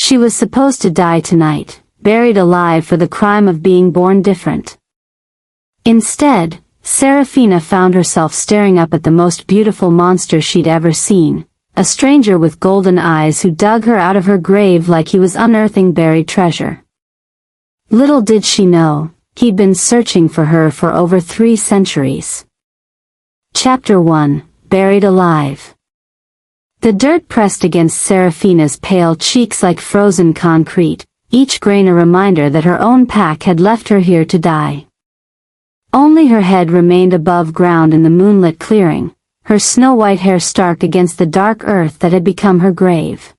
She was supposed to die tonight, buried alive for the crime of being born different. Instead, Seraphina found herself staring up at the most beautiful monster she'd ever seen, a stranger with golden eyes who dug her out of her grave like he was unearthing buried treasure. Little did she know, he'd been searching for her for over 3 centuries. Chapter 1, Buried Alive. The dirt pressed against Seraphina's pale cheeks like frozen concrete, each grain a reminder that her own pack had left her here to die. Only her head remained above ground in the moonlit clearing, her snow-white hair stark against the dark earth that had become her grave.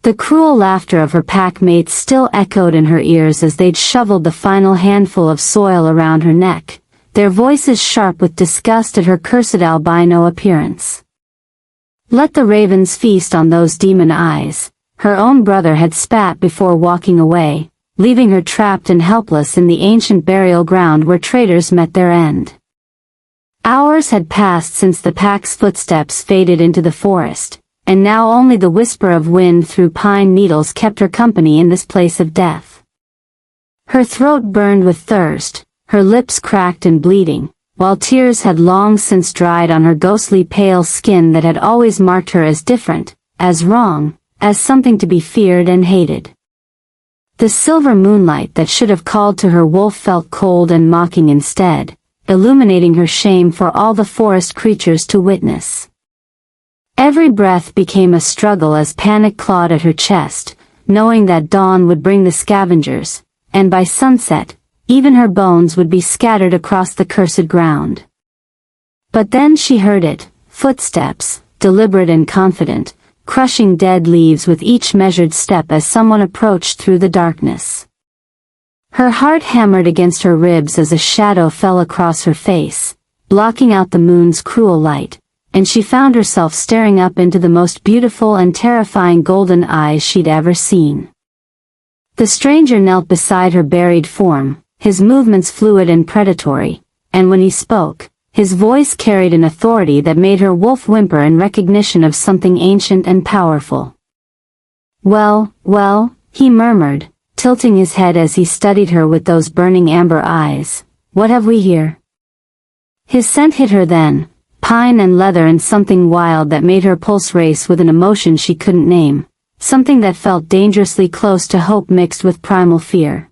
The cruel laughter of her pack mates still echoed in her ears as they'd shoveled the final handful of soil around her neck, their voices sharp with disgust at her cursed albino appearance. Let the ravens feast on those demon eyes, her own brother had spat before walking away, leaving her trapped and helpless in the ancient burial ground where traitors met their end. Hours had passed since the pack's footsteps faded into the forest, and now only the whisper of wind through pine needles kept her company in this place of death. Her throat burned with thirst, her lips cracked and bleeding, while tears had long since dried on her ghostly pale skin that had always marked her as different, as wrong, as something to be feared and hated. The silver moonlight that should have called to her wolf felt cold and mocking instead, illuminating her shame for all the forest creatures to witness. Every breath became a struggle as panic clawed at her chest, knowing that dawn would bring the scavengers, and by sunset, even her bones would be scattered across the cursed ground. But then she heard it, footsteps, deliberate and confident, crushing dead leaves with each measured step as someone approached through the darkness. Her heart hammered against her ribs as a shadow fell across her face, blocking out the moon's cruel light, and she found herself staring up into the most beautiful and terrifying golden eyes she'd ever seen. The stranger knelt beside her buried form, his movements fluid and predatory, and when he spoke, his voice carried an authority that made her wolf whimper in recognition of something ancient and powerful. "Well, well," he murmured, tilting his head as he studied her with those burning amber eyes, "what have we here?" His scent hit her then, pine and leather and something wild that made her pulse race with an emotion she couldn't name, something that felt dangerously close to hope mixed with primal fear.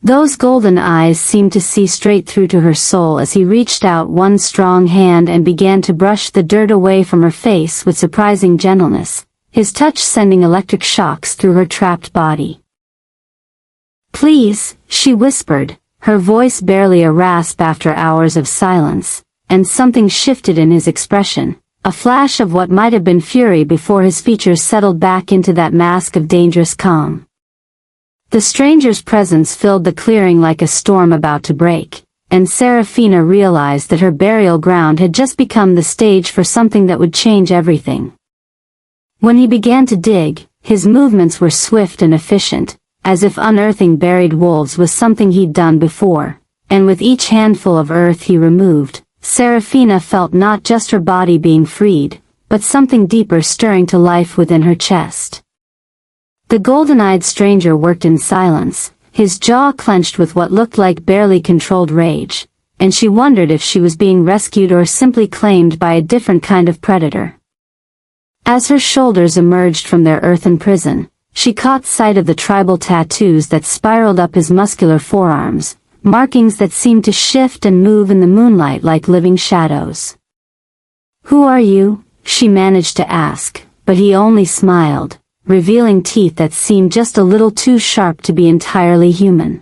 Those golden eyes seemed to see straight through to her soul as he reached out one strong hand and began to brush the dirt away from her face with surprising gentleness, his touch sending electric shocks through her trapped body. "Please," she whispered, her voice barely a rasp after hours of silence, and something shifted in his expression, a flash of what might have been fury before his features settled back into that mask of dangerous calm. The stranger's presence filled the clearing like a storm about to break, and Seraphina realized that her burial ground had just become the stage for something that would change everything. When he began to dig, his movements were swift and efficient, as if unearthing buried wolves was something he'd done before, and with each handful of earth he removed, Seraphina felt not just her body being freed, but something deeper stirring to life within her chest. The golden-eyed stranger worked in silence, his jaw clenched with what looked like barely controlled rage, and she wondered if she was being rescued or simply claimed by a different kind of predator. As her shoulders emerged from their earthen prison, she caught sight of the tribal tattoos that spiraled up his muscular forearms, markings that seemed to shift and move in the moonlight like living shadows. "Who are you?" she managed to ask, but he only smiled, revealing teeth that seemed just a little too sharp to be entirely human.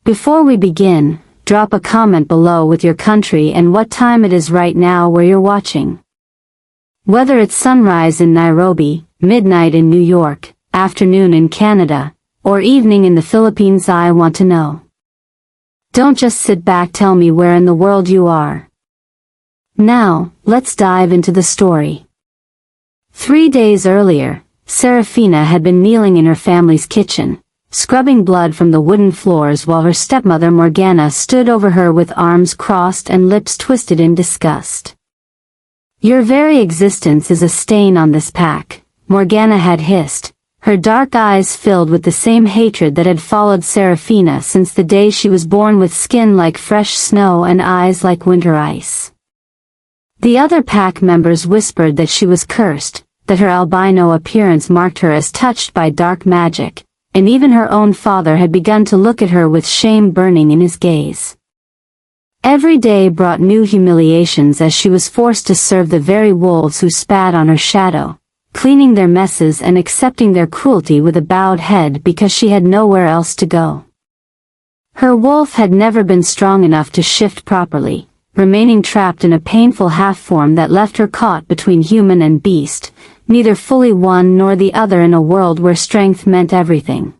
"Before we begin, drop a comment below with your country and what time it is right now where you're watching. Whether it's sunrise in Nairobi, midnight in New York, afternoon in Canada, or evening in the Philippines, I want to know. Don't just sit back, tell me where in the world you are." Now, let's dive into the story. 3 days earlier, Seraphina had been kneeling in her family's kitchen, scrubbing blood from the wooden floors while her stepmother Morgana stood over her with arms crossed and lips twisted in disgust. "Your very existence is a stain on this pack," Morgana had hissed, her dark eyes filled with the same hatred that had followed Seraphina since the day she was born, with skin like fresh snow and eyes like winter ice. The other pack members whispered that she was cursed, that her albino appearance marked her as touched by dark magic, and even her own father had begun to look at her with shame burning in his gaze. Every day brought new humiliations as she was forced to serve the very wolves who spat on her shadow, cleaning their messes and accepting their cruelty with a bowed head because she had nowhere else to go. Her wolf had never been strong enough to shift properly, remaining trapped in a painful half-form that left her caught between human and beast, neither fully one nor the other in a world where strength meant everything.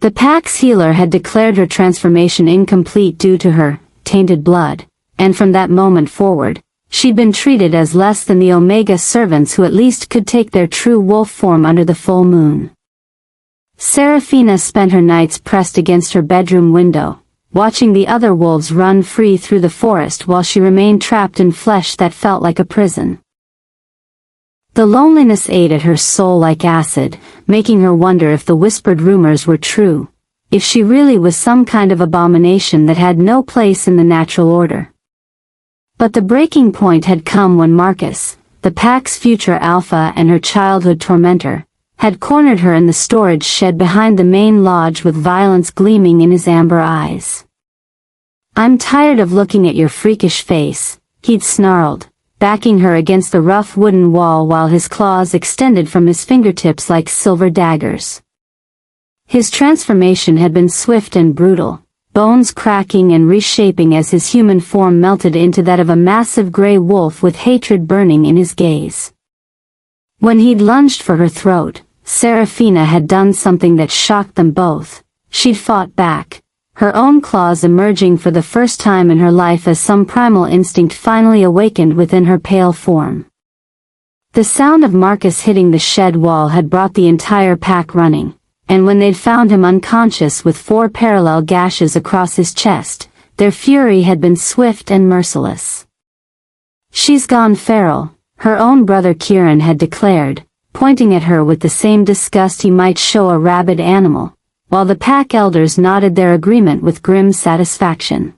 The pack's healer had declared her transformation incomplete due to her tainted blood, and from that moment forward, she'd been treated as less than the Omega servants who at least could take their true wolf form under the full moon. Seraphina spent her nights pressed against her bedroom window, watching the other wolves run free through the forest while she remained trapped in flesh that felt like a prison. The loneliness ate at her soul like acid, making her wonder if the whispered rumors were true, if she really was some kind of abomination that had no place in the natural order. But the breaking point had come when Marcus, the pack's future alpha and her childhood tormentor, had cornered her in the storage shed behind the main lodge with violence gleaming in his amber eyes. "I'm tired of looking at your freakish face," he'd snarled, backing her against the rough wooden wall while his claws extended from his fingertips like silver daggers. His transformation had been swift and brutal, bones cracking and reshaping as his human form melted into that of a massive gray wolf with hatred burning in his gaze. When he'd lunged for her throat, Seraphina had done something that shocked them both. She'd fought back, her own claws emerging for the first time in her life as some primal instinct finally awakened within her pale form. The sound of Marcus hitting the shed wall had brought the entire pack running, and when they'd found him unconscious with 4 parallel gashes across his chest, their fury had been swift and merciless. "She's gone feral," her own brother Kieran had declared, pointing at her with the same disgust he might show a rabid animal, while the pack elders nodded their agreement with grim satisfaction.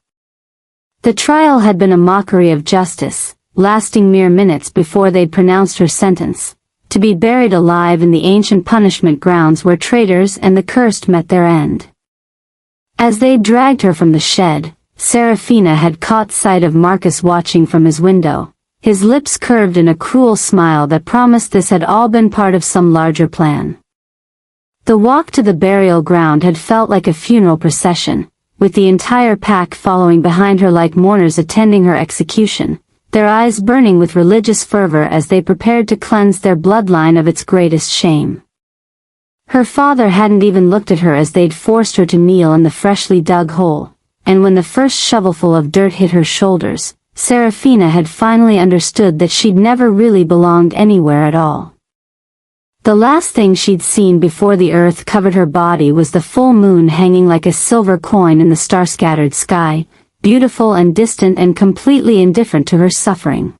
The trial had been a mockery of justice, lasting mere minutes before they'd pronounced her sentence, to be buried alive in the ancient punishment grounds where traitors and the cursed met their end. As they dragged her from the shed, Seraphina had caught sight of Marcus watching from his window, his lips curved in a cruel smile that promised this had all been part of some larger plan. The walk to the burial ground had felt like a funeral procession, with the entire pack following behind her like mourners attending her execution, their eyes burning with religious fervor as they prepared to cleanse their bloodline of its greatest shame. Her father hadn't even looked at her as they'd forced her to kneel in the freshly dug hole, and when the first shovelful of dirt hit her shoulders, Seraphina had finally understood that she'd never really belonged anywhere at all. The last thing she'd seen before the earth covered her body was the full moon hanging like a silver coin in the star-scattered sky, beautiful and distant and completely indifferent to her suffering.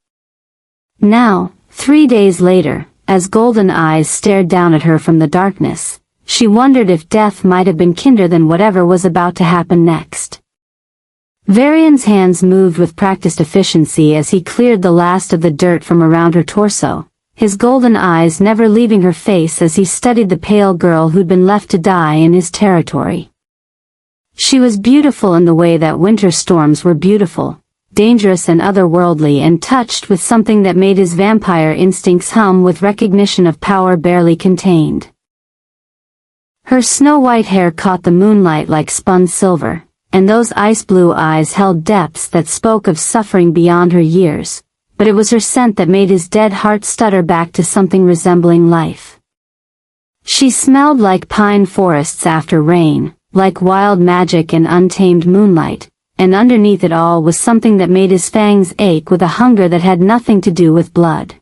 Now, 3 days later, as golden eyes stared down at her from the darkness, she wondered if death might have been kinder than whatever was about to happen next. Varian's hands moved with practiced efficiency as he cleared the last of the dirt from around her torso, his golden eyes never leaving her face as he studied the pale girl who'd been left to die in his territory. She was beautiful in the way that winter storms were beautiful, dangerous and otherworldly, and touched with something that made his vampire instincts hum with recognition of power barely contained. Her snow-white hair caught the moonlight like spun silver, and those ice-blue eyes held depths that spoke of suffering beyond her years, but it was her scent that made his dead heart stutter back to something resembling life. She smelled like pine forests after rain, like wild magic and untamed moonlight, and underneath it all was something that made his fangs ache with a hunger that had nothing to do with blood.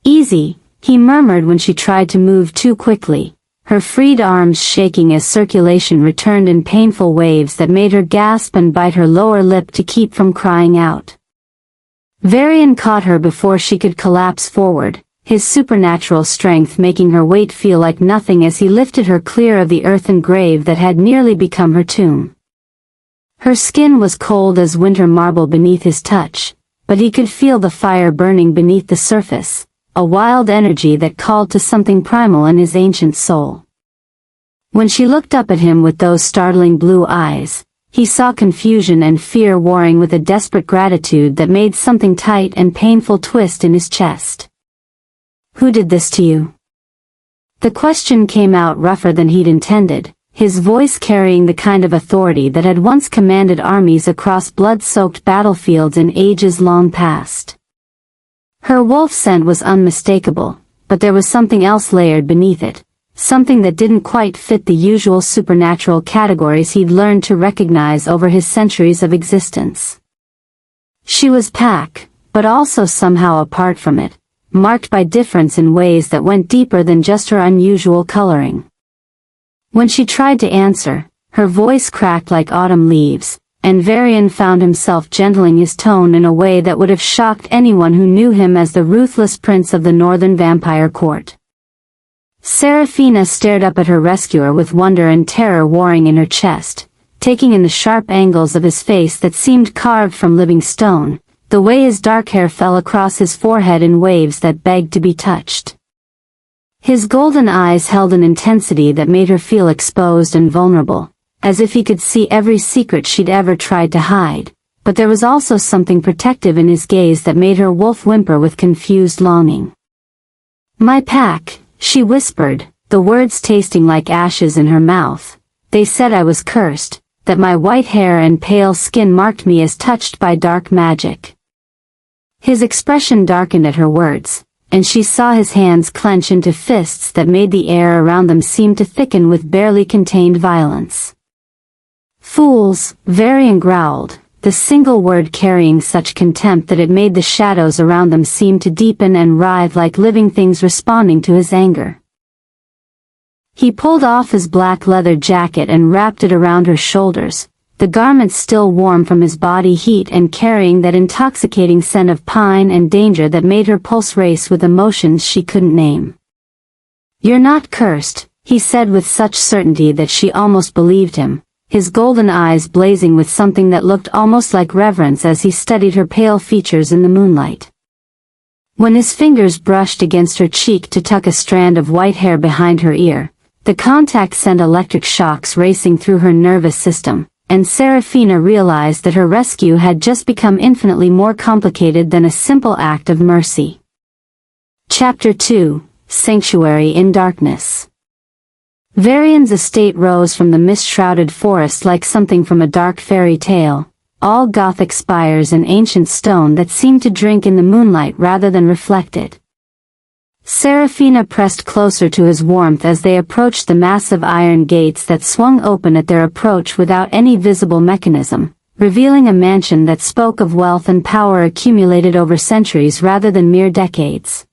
"Easy," he murmured when she tried to move too quickly, her freed arms shaking as circulation returned in painful waves that made her gasp and bite her lower lip to keep from crying out. Varian caught her before she could collapse forward, his supernatural strength making her weight feel like nothing as he lifted her clear of the earthen grave that had nearly become her tomb. Her skin was cold as winter marble beneath his touch, but he could feel the fire burning beneath the surface, a wild energy that called to something primal in his ancient soul. When she looked up at him with those startling blue eyes, he saw confusion and fear warring with a desperate gratitude that made something tight and painful twist in his chest. "Who did this to you?" The question came out rougher than he'd intended, his voice carrying the kind of authority that had once commanded armies across blood-soaked battlefields in ages long past. Her wolf scent was unmistakable, but there was something else layered beneath it, something that didn't quite fit the usual supernatural categories he'd learned to recognize over his centuries of existence. She was Pack, but also somehow apart from it, marked by difference in ways that went deeper than just her unusual coloring. When she tried to answer, her voice cracked like autumn leaves, and Varian found himself gentling his tone in a way that would have shocked anyone who knew him as the ruthless prince of the northern vampire court. Seraphina stared up at her rescuer with wonder and terror warring in her chest, taking in the sharp angles of his face that seemed carved from living stone, the way his dark hair fell across his forehead in waves that begged to be touched. His golden eyes held an intensity that made her feel exposed and vulnerable, as if he could see every secret she'd ever tried to hide, but there was also something protective in his gaze that made her wolf whimper with confused longing. "My Pack," she whispered, the words tasting like ashes in her mouth. "They said I was cursed, that my white hair and pale skin marked me as touched by dark magic." His expression darkened at her words, and she saw his hands clench into fists that made the air around them seem to thicken with barely contained violence. "Fools," Varian growled, the single word carrying such contempt that it made the shadows around them seem to deepen and writhe like living things responding to his anger. He pulled off his black leather jacket and wrapped it around her shoulders, the garments still warm from his body heat and carrying that intoxicating scent of pine and danger that made her pulse race with emotions she couldn't name. "You're not cursed," he said with such certainty that she almost believed him, his golden eyes blazing with something that looked almost like reverence as he studied her pale features in the moonlight. When his fingers brushed against her cheek to tuck a strand of white hair behind her ear, the contact sent electric shocks racing through her nervous system, and Seraphina realized that her rescue had just become infinitely more complicated than a simple act of mercy. Chapter 2, Sanctuary in Darkness. Varian's estate rose from the mist-shrouded forest like something from a dark fairy tale, all Gothic spires and ancient stone that seemed to drink in the moonlight rather than reflect it. Seraphina pressed closer to his warmth as they approached the massive iron gates that swung open at their approach without any visible mechanism, revealing a mansion that spoke of wealth and power accumulated over centuries rather than mere decades.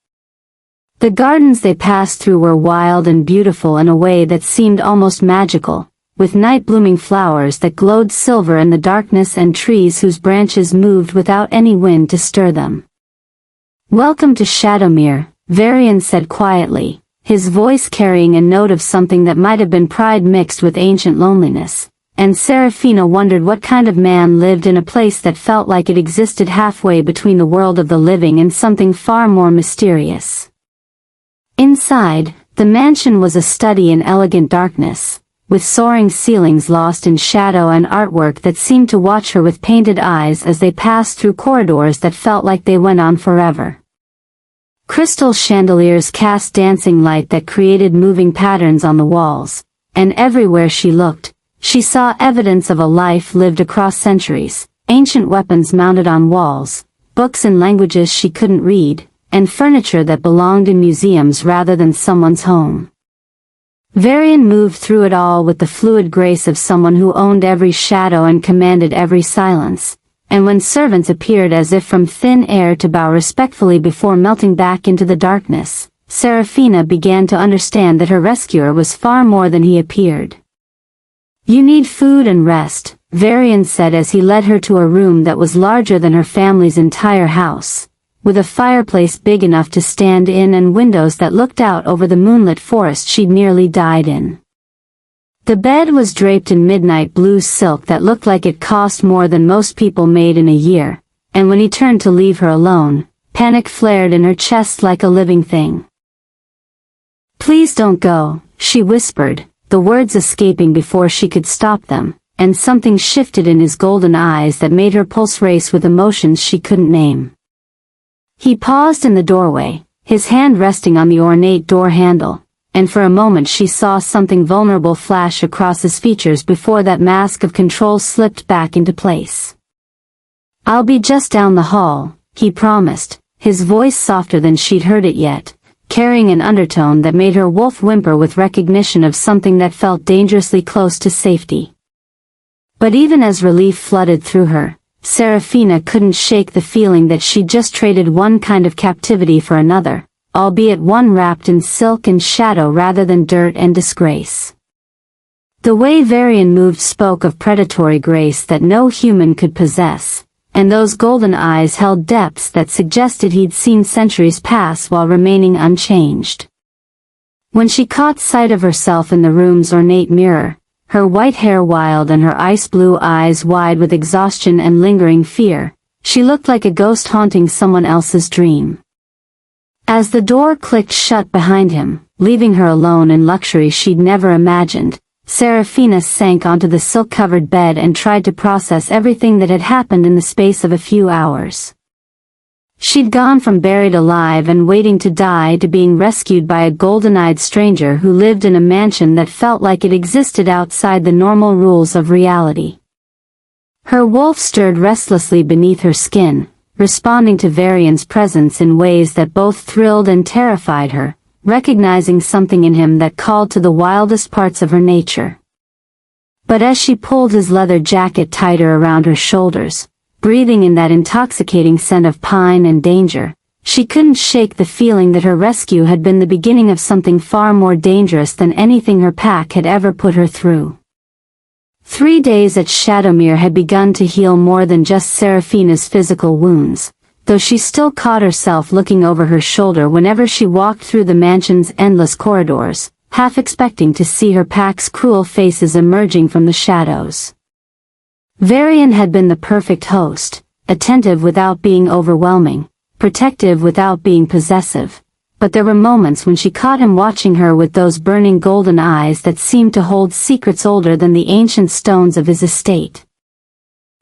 The gardens they passed through were wild and beautiful in a way that seemed almost magical, with night-blooming flowers that glowed silver in the darkness and trees whose branches moved without any wind to stir them. "Welcome to Shadowmere," Varian said quietly, his voice carrying a note of something that might have been pride mixed with ancient loneliness, and Seraphina wondered what kind of man lived in a place that felt like it existed halfway between the world of the living and something far more mysterious. Inside, the mansion was a study in elegant darkness, with soaring ceilings lost in shadow and artwork that seemed to watch her with painted eyes as they passed through corridors that felt like they went on forever. Crystal chandeliers cast dancing light that created moving patterns on the walls, and everywhere she looked, she saw evidence of a life lived across centuries, ancient weapons mounted on walls, books in languages she couldn't read, and furniture that belonged in museums rather than someone's home. Varian moved through it all with the fluid grace of someone who owned every shadow and commanded every silence, and when servants appeared as if from thin air to bow respectfully before melting back into the darkness, Seraphina began to understand that her rescuer was far more than he appeared. "You need food and rest," Varian said as he led her to a room that was larger than her family's entire house, with a fireplace big enough to stand in and windows that looked out over the moonlit forest she'd nearly died in. The bed was draped in midnight blue silk that looked like it cost more than most people made in a year, and when he turned to leave her alone, panic flared in her chest like a living thing. "Please don't go," she whispered, the words escaping before she could stop them, and something shifted in his golden eyes that made her pulse race with emotions she couldn't name. He paused in the doorway, his hand resting on the ornate door handle, and for a moment she saw something vulnerable flash across his features before that mask of control slipped back into place. "I'll be just down the hall," he promised, his voice softer than she'd heard it yet, carrying an undertone that made her wolf whimper with recognition of something that felt dangerously close to safety. But even as relief flooded through her, Seraphina couldn't shake the feeling that she'd just traded one kind of captivity for another, albeit one wrapped in silk and shadow rather than dirt and disgrace. The way Varian moved spoke of predatory grace that no human could possess, and those golden eyes held depths that suggested he'd seen centuries pass while remaining unchanged. When she caught sight of herself in the room's ornate mirror, her white hair wild and her ice-blue eyes wide with exhaustion and lingering fear, she looked like a ghost haunting someone else's dream. As the door clicked shut behind him, leaving her alone in luxury she'd never imagined, Seraphina sank onto the silk-covered bed and tried to process everything that had happened in the space of a few hours. She'd gone from buried alive and waiting to die to being rescued by a golden-eyed stranger who lived in a mansion that felt like it existed outside the normal rules of reality. Her wolf stirred restlessly beneath her skin, responding to Varian's presence in ways that both thrilled and terrified her, recognizing something in him that called to the wildest parts of her nature. But as she pulled his leather jacket tighter around her shoulders, breathing in that intoxicating scent of pine and danger, she couldn't shake the feeling that her rescue had been the beginning of something far more dangerous than anything her pack had ever put her through. 3 days at Shadowmere had begun to heal more than just Seraphina's physical wounds, though she still caught herself looking over her shoulder whenever she walked through the mansion's endless corridors, half expecting to see her pack's cruel faces emerging from the shadows. Varian had been the perfect host, attentive without being overwhelming, protective without being possessive, but there were moments when she caught him watching her with those burning golden eyes that seemed to hold secrets older than the ancient stones of his estate.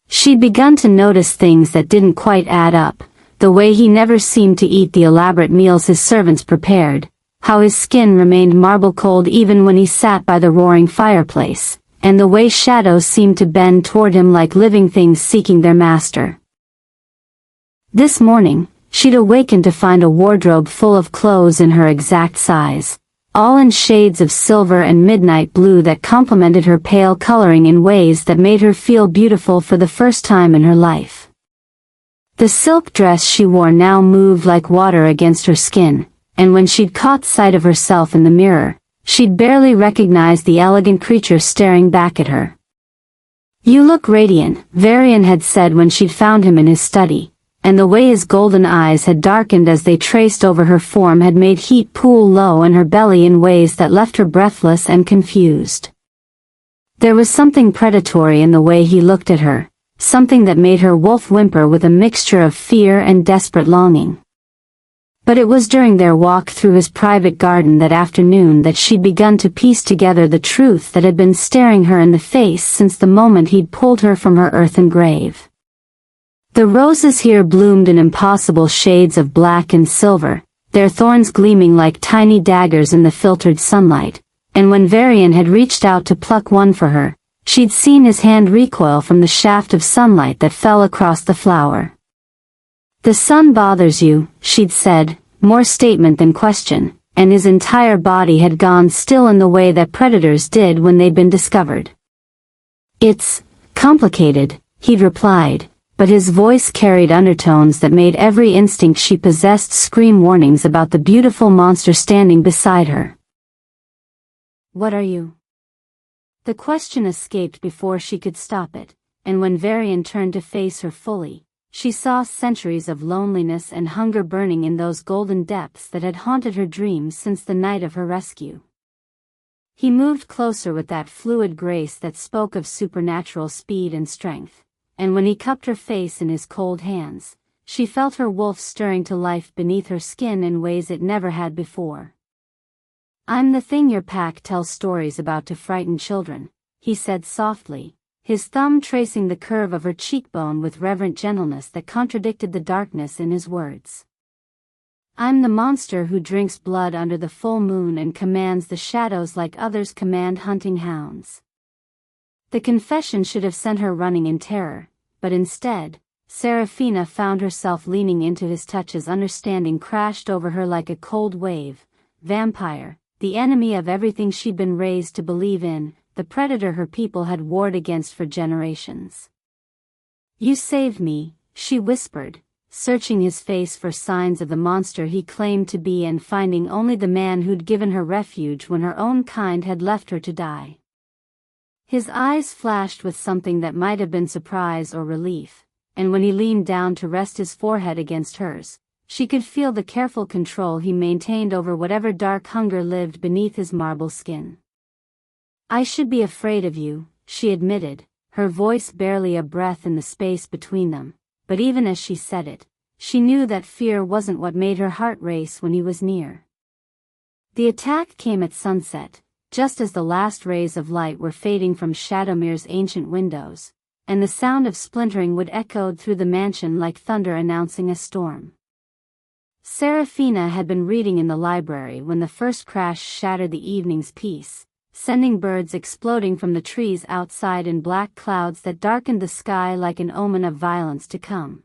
She'd begun to notice things that didn't quite add up, the way he never seemed to eat the elaborate meals his servants prepared, how his skin remained marble cold even when he sat by the roaring fireplace, and the way shadows seemed to bend toward him like living things seeking their master. This morning, she'd awakened to find a wardrobe full of clothes in her exact size, all in shades of silver and midnight blue that complemented her pale coloring in ways that made her feel beautiful for the first time in her life. The silk dress she wore now moved like water against her skin, and when she'd caught sight of herself in the mirror, she'd barely recognized the elegant creature staring back at her. "You look radiant," Varian had said when she'd found him in his study, and the way his golden eyes had darkened as they traced over her form had made heat pool low in her belly in ways that left her breathless and confused. There was something predatory in the way he looked at her, something that made her wolf whimper with a mixture of fear and desperate longing. But it was during their walk through his private garden that afternoon that she'd begun to piece together the truth that had been staring her in the face since the moment he'd pulled her from her earthen grave. The roses here bloomed in impossible shades of black and silver, their thorns gleaming like tiny daggers in the filtered sunlight, and when Varian had reached out to pluck one for her, she'd seen his hand recoil from the shaft of sunlight that fell across the flower. "The sun bothers you," she'd said, more statement than question, and his entire body had gone still in the way that predators did when they'd been discovered. "It's complicated," he'd replied, but his voice carried undertones that made every instinct she possessed scream warnings about the beautiful monster standing beside her. "What are you?" The question escaped before she could stop it, and when Varian turned to face her fully, she saw centuries of loneliness and hunger burning in those golden depths that had haunted her dreams since the night of her rescue. He moved closer with that fluid grace that spoke of supernatural speed and strength, and when he cupped her face in his cold hands, she felt her wolf stirring to life beneath her skin in ways it never had before. "I'm the thing your pack tells stories about to frighten children," he said softly, his thumb tracing the curve of her cheekbone with reverent gentleness that contradicted the darkness in his words. "I'm the monster who drinks blood under the full moon and commands the shadows like others command hunting hounds." The confession should have sent her running in terror, but instead, Seraphina found herself leaning into his touch as understanding crashed over her like a cold wave. Vampire, the enemy of everything she'd been raised to believe in, the predator her people had warred against for generations. "You saved me," she whispered, searching his face for signs of the monster he claimed to be and finding only the man who'd given her refuge when her own kind had left her to die. His eyes flashed with something that might have been surprise or relief, and when he leaned down to rest his forehead against hers, she could feel the careful control he maintained over whatever dark hunger lived beneath his marble skin. "I should be afraid of you," she admitted, her voice barely a breath in the space between them, but even as she said it, she knew that fear wasn't what made her heart race when he was near. The attack came at sunset, just as the last rays of light were fading from Shadowmere's ancient windows, and the sound of splintering wood echoed through the mansion like thunder announcing a storm. Seraphina had been reading in the library when the first crash shattered the evening's peace, sending birds exploding from the trees outside in black clouds that darkened the sky like an omen of violence to come.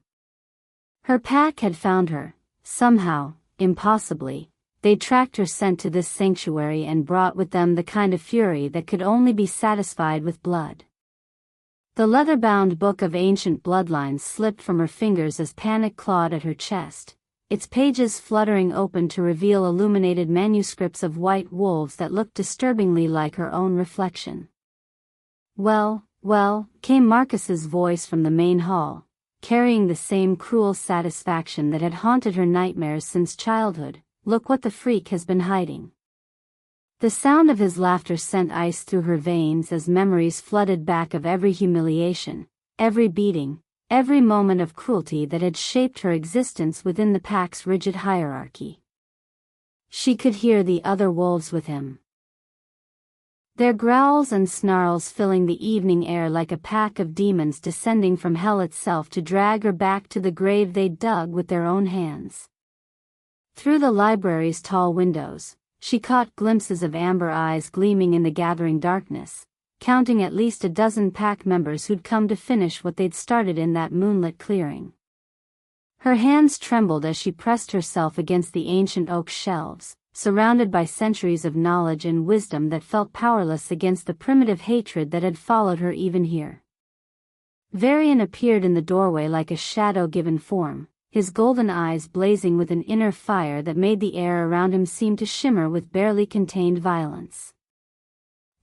Her pack had found her, somehow, impossibly. They'd tracked her scent to this sanctuary and brought with them the kind of fury that could only be satisfied with blood. The leather-bound book of ancient bloodlines slipped from her fingers as panic clawed at her chest, its pages fluttering open to reveal illuminated manuscripts of white wolves that looked disturbingly like her own reflection. Well, came Marcus's voice from the main hall, carrying the same cruel satisfaction that had haunted her nightmares since childhood. "Look what the freak has been hiding." The sound of his laughter sent ice through her veins as memories flooded back of every humiliation, every beating, every moment of cruelty that had shaped her existence within the pack's rigid hierarchy. She could hear the other wolves with him, their growls and snarls filling the evening air like a pack of demons descending from hell itself to drag her back to the grave they'd dug with their own hands. Through the library's tall windows, she caught glimpses of amber eyes gleaming in the gathering darkness, counting at least a dozen pack members who'd come to finish what they'd started in that moonlit clearing. Her hands trembled as she pressed herself against the ancient oak shelves, surrounded by centuries of knowledge and wisdom that felt powerless against the primitive hatred that had followed her even here. Varian appeared in the doorway like a shadow given form, his golden eyes blazing with an inner fire that made the air around him seem to shimmer with barely contained violence.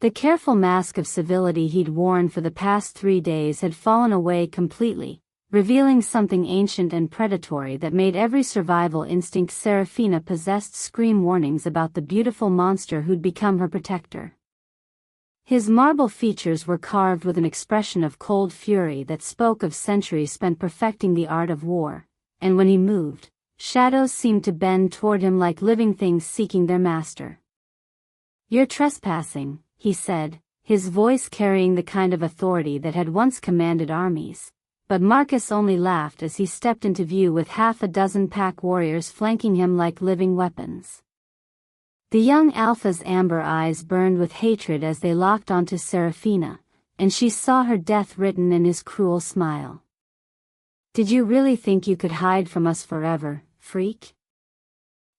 The careful mask of civility he'd worn for the past 3 days had fallen away completely, revealing something ancient and predatory that made every survival instinct Seraphina possessed scream warnings about the beautiful monster who'd become her protector. His marble features were carved with an expression of cold fury that spoke of centuries spent perfecting the art of war, and when he moved, shadows seemed to bend toward him like living things seeking their master. "You're trespassing," he said, his voice carrying the kind of authority that had once commanded armies, but Marcus only laughed as he stepped into view with half a dozen pack warriors flanking him like living weapons. The young alpha's amber eyes burned with hatred as they locked onto Seraphina, and she saw her death written in his cruel smile. "Did you really think you could hide from us forever, freak?"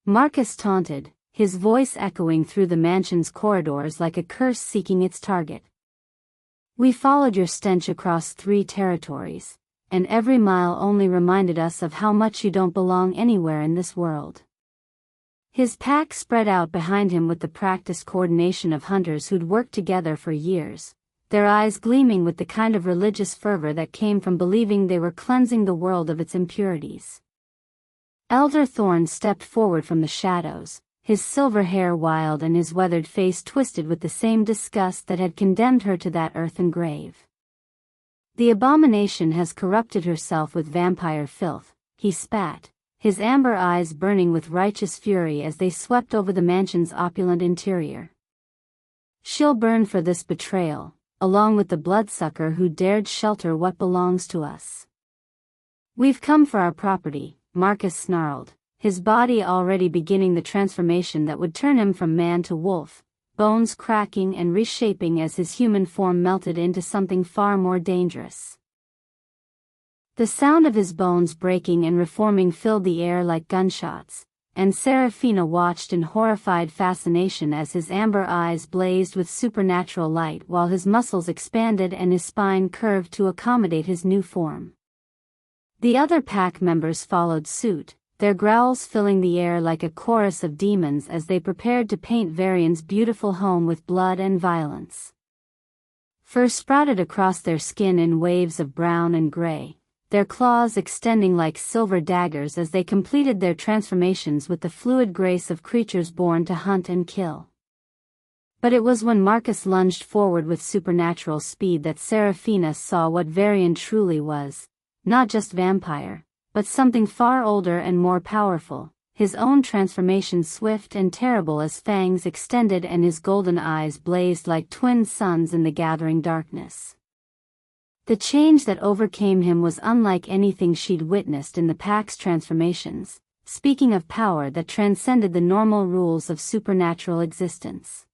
Marcus taunted, his voice echoing through the mansion's corridors like a curse seeking its target. "We followed your stench across 3 territories, and every mile only reminded us of how much you don't belong anywhere in this world." His pack spread out behind him with the practiced coordination of hunters who'd worked together for years, their eyes gleaming with the kind of religious fervor that came from believing they were cleansing the world of its impurities. Elder Thorn stepped forward from the shadows, his silver hair wild and his weathered face twisted with the same disgust that had condemned her to that earthen grave. "The abomination has corrupted herself with vampire filth," he spat, his amber eyes burning with righteous fury as they swept over the mansion's opulent interior. "She'll burn for this betrayal, along with the bloodsucker who dared shelter what belongs to us." "We've come for our property," Marcus snarled, his body already beginning the transformation that would turn him from man to wolf, bones cracking and reshaping as his human form melted into something far more dangerous. The sound of his bones breaking and reforming filled the air like gunshots, and Seraphina watched in horrified fascination as his amber eyes blazed with supernatural light while his muscles expanded and his spine curved to accommodate his new form. The other pack members followed suit, their growls filling the air like a chorus of demons as they prepared to paint Varian's beautiful home with blood and violence. Fur sprouted across their skin in waves of brown and gray, their claws extending like silver daggers as they completed their transformations with the fluid grace of creatures born to hunt and kill. But it was when Marcus lunged forward with supernatural speed that Seraphina saw what Varian truly was, not just vampire, but something far older and more powerful, his own transformation swift and terrible as fangs extended and his golden eyes blazed like twin suns in the gathering darkness. The change that overcame him was unlike anything she'd witnessed in the pack's transformations, speaking of power that transcended the normal rules of supernatural existence.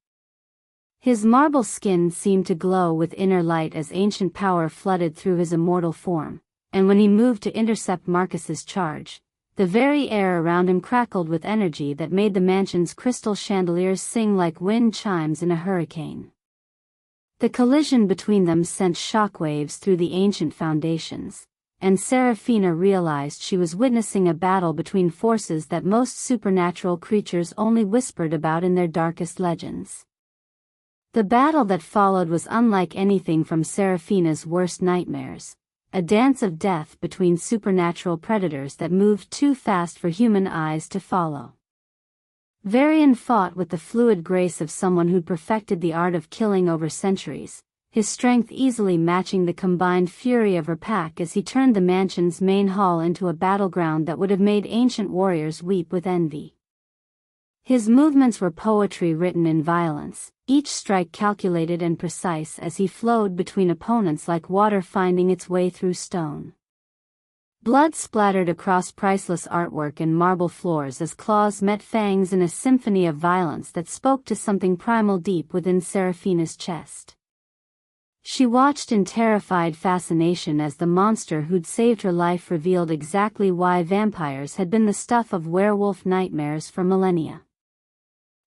His marble skin seemed to glow with inner light as ancient power flooded through his immortal form, and when he moved to intercept Marcus's charge, the very air around him crackled with energy that made the mansion's crystal chandeliers sing like wind chimes in a hurricane. The collision between them sent shockwaves through the ancient foundations, and Seraphina realized she was witnessing a battle between forces that most supernatural creatures only whispered about in their darkest legends. The battle that followed was unlike anything from Seraphina's worst nightmares, a dance of death between supernatural predators that moved too fast for human eyes to follow. Varian fought with the fluid grace of someone who'd perfected the art of killing over centuries, his strength easily matching the combined fury of her pack as he turned the mansion's main hall into a battleground that would have made ancient warriors weep with envy. His movements were poetry written in violence, each strike calculated and precise as he flowed between opponents like water finding its way through stone. Blood splattered across priceless artwork and marble floors as claws met fangs in a symphony of violence that spoke to something primal deep within Seraphina's chest. She watched in terrified fascination as the monster who'd saved her life revealed exactly why vampires had been the stuff of werewolf nightmares for millennia.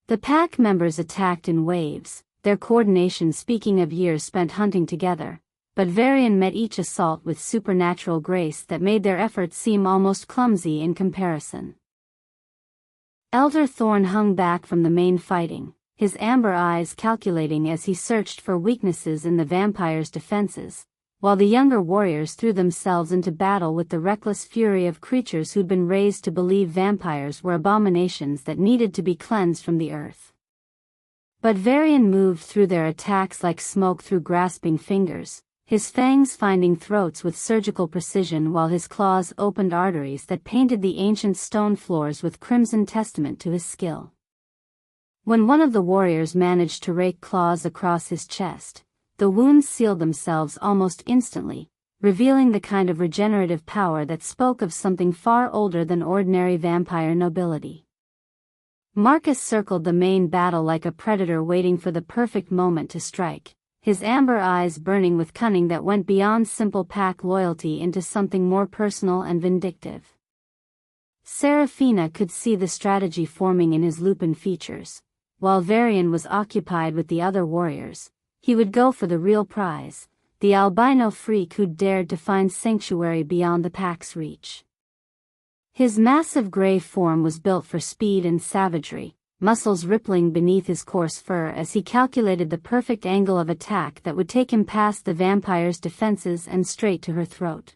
The pack members attacked in waves, their coordination speaking of years spent hunting together, but Varian met each assault with supernatural grace that made their efforts seem almost clumsy in comparison. Elder Thorn hung back from the main fighting, his amber eyes calculating as he searched for weaknesses in the vampire's defenses, while the younger warriors threw themselves into battle with the reckless fury of creatures who'd been raised to believe vampires were abominations that needed to be cleansed from the earth. But Varian moved through their attacks like smoke through grasping fingers, his fangs finding throats with surgical precision while his claws opened arteries that painted the ancient stone floors with crimson testament to his skill. When one of the warriors managed to rake claws across his chest, the wounds sealed themselves almost instantly, revealing the kind of regenerative power that spoke of something far older than ordinary vampire nobility. Marcus circled the main battle like a predator waiting for the perfect moment to strike, his amber eyes burning with cunning that went beyond simple pack loyalty into something more personal and vindictive. Seraphina could see the strategy forming in his lupin features. While Varian was occupied with the other warriors, he would go for the real prize, the albino freak who'd dared to find sanctuary beyond the pack's reach. His massive gray form was built for speed and savagery, muscles rippling beneath his coarse fur as he calculated the perfect angle of attack that would take him past the vampire's defenses and straight to her throat.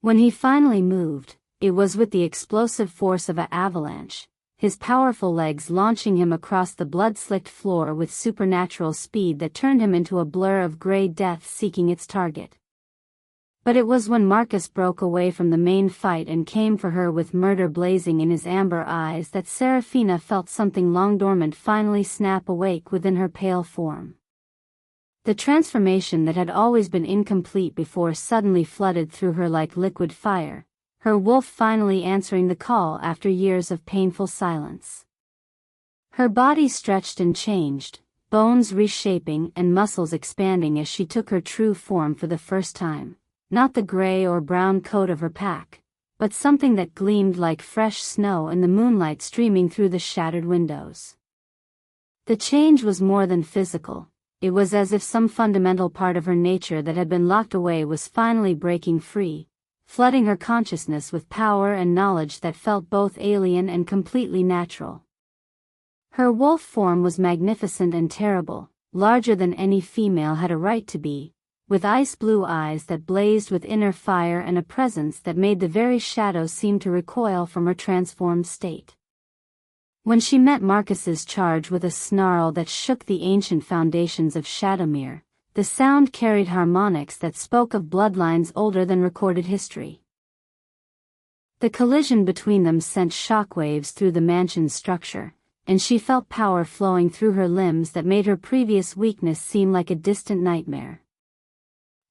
When he finally moved, it was with the explosive force of an avalanche, his powerful legs launching him across the blood-slicked floor with supernatural speed that turned him into a blur of gray death seeking its target. But it was when Marcus broke away from the main fight and came for her with murder blazing in his amber eyes that Seraphina felt something long dormant finally snap awake within her pale form. The transformation that had always been incomplete before suddenly flooded through her like liquid fire, her wolf finally answering the call after years of painful silence. Her body stretched and changed, bones reshaping and muscles expanding as she took her true form for the first time. Not the gray or brown coat of her pack, but something that gleamed like fresh snow in the moonlight streaming through the shattered windows. The change was more than physical, it was as if some fundamental part of her nature that had been locked away was finally breaking free, flooding her consciousness with power and knowledge that felt both alien and completely natural. Her wolf form was magnificent and terrible, larger than any female had a right to be, with ice-blue eyes that blazed with inner fire and a presence that made the very shadows seem to recoil from her transformed state. When she met Marcus's charge with a snarl that shook the ancient foundations of Shadowmere, the sound carried harmonics that spoke of bloodlines older than recorded history. The collision between them sent shockwaves through the mansion's structure, and she felt power flowing through her limbs that made her previous weakness seem like a distant nightmare.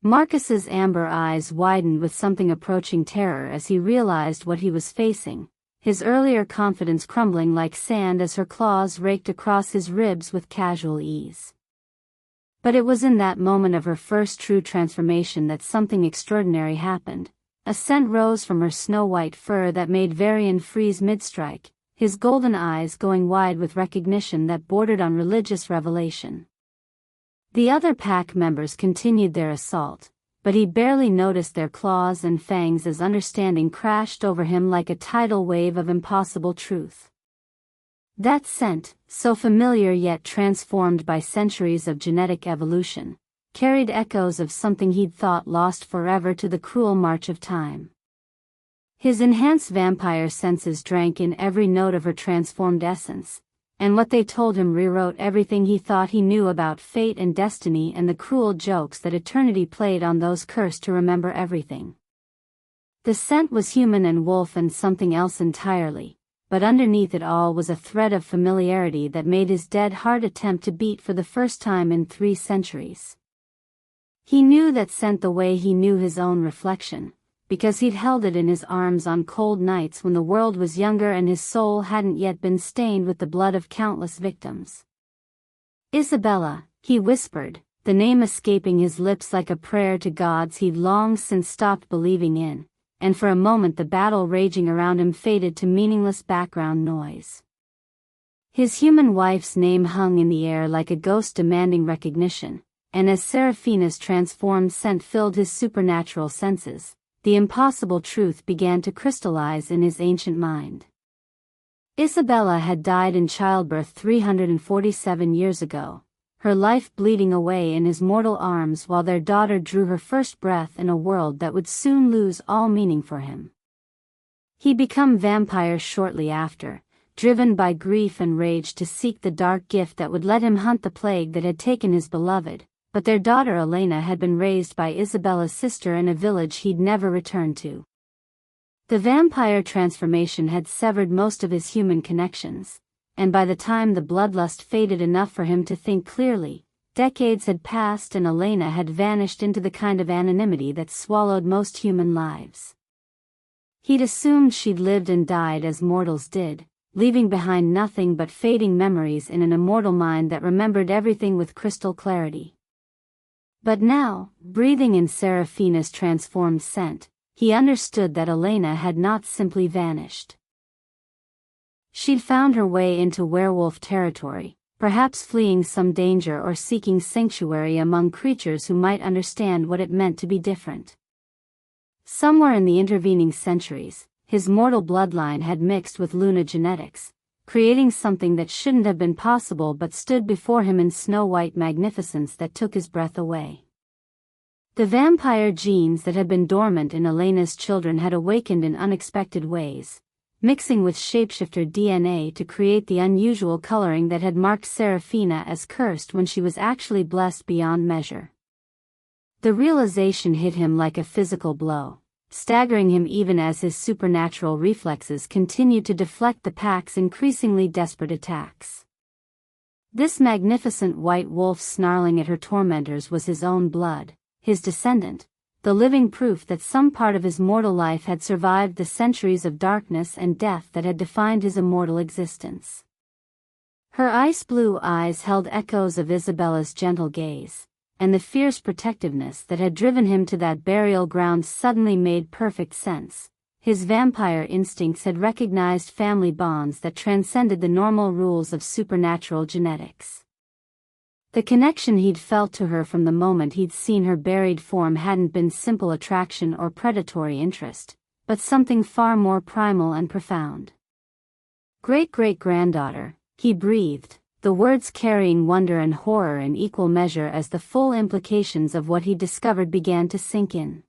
Marcus's amber eyes widened with something approaching terror as he realized what he was facing, his earlier confidence crumbling like sand as her claws raked across his ribs with casual ease. But it was in that moment of her first true transformation that something extraordinary happened. A scent rose from her snow-white fur that made Varian freeze mid-strike, his golden eyes going wide with recognition that bordered on religious revelation. The other pack members continued their assault, but he barely noticed their claws and fangs as understanding crashed over him like a tidal wave of impossible truth. That scent, so familiar yet transformed by centuries of genetic evolution, carried echoes of something he'd thought lost forever to the cruel march of time. His enhanced vampire senses drank in every note of her transformed essence, and what they told him rewrote everything he thought he knew about fate and destiny and the cruel jokes that eternity played on those cursed to remember everything. The scent was human and wolf and something else entirely, but underneath it all was a thread of familiarity that made his dead heart attempt to beat for the first time in 3 centuries. He knew that scent the way he knew his own reflection, because he'd held it in his arms on cold nights when the world was younger and his soul hadn't yet been stained with the blood of countless victims. Isabella, he whispered, the name escaping his lips like a prayer to gods he'd long since stopped believing in, and for a moment the battle raging around him faded to meaningless background noise. His human wife's name hung in the air like a ghost demanding recognition, and as Seraphina's transformed scent filled his supernatural senses, the impossible truth began to crystallize in his ancient mind. Isabella had died in childbirth 347 years ago, her life bleeding away in his mortal arms while their daughter drew her first breath in a world that would soon lose all meaning for him. He'd become vampire shortly after, driven by grief and rage to seek the dark gift that would let him hunt the plague that had taken his beloved, but their daughter Elena had been raised by Isabella's sister in a village he'd never returned to. The vampire transformation had severed most of his human connections, and by the time the bloodlust faded enough for him to think clearly, decades had passed and Elena had vanished into the kind of anonymity that swallowed most human lives. He'd assumed she'd lived and died as mortals did, leaving behind nothing but fading memories in an immortal mind that remembered everything with crystal clarity. But now, breathing in Seraphina's transformed scent, he understood that Elena had not simply vanished. She'd found her way into werewolf territory, perhaps fleeing some danger or seeking sanctuary among creatures who might understand what it meant to be different. Somewhere in the intervening centuries, his mortal bloodline had mixed with Luna genetics, creating something that shouldn't have been possible but stood before him in snow-white magnificence that took his breath away. The vampire genes that had been dormant in Elena's children had awakened in unexpected ways, mixing with shapeshifter DNA to create the unusual coloring that had marked Seraphina as cursed when she was actually blessed beyond measure. The realization hit him like a physical blow, staggering him even as his supernatural reflexes continued to deflect the pack's increasingly desperate attacks. This magnificent white wolf snarling at her tormentors was his own blood, his descendant, the living proof that some part of his mortal life had survived the centuries of darkness and death that had defined his immortal existence. Her ice-blue eyes held echoes of Isabella's gentle gaze, and the fierce protectiveness that had driven him to that burial ground suddenly made perfect sense. His vampire instincts had recognized family bonds that transcended the normal rules of supernatural genetics. The connection he'd felt to her from the moment he'd seen her buried form hadn't been simple attraction or predatory interest, but something far more primal and profound. Great-great-granddaughter, he breathed, the words carrying wonder and horror in equal measure as the full implications of what he discovered began to sink in.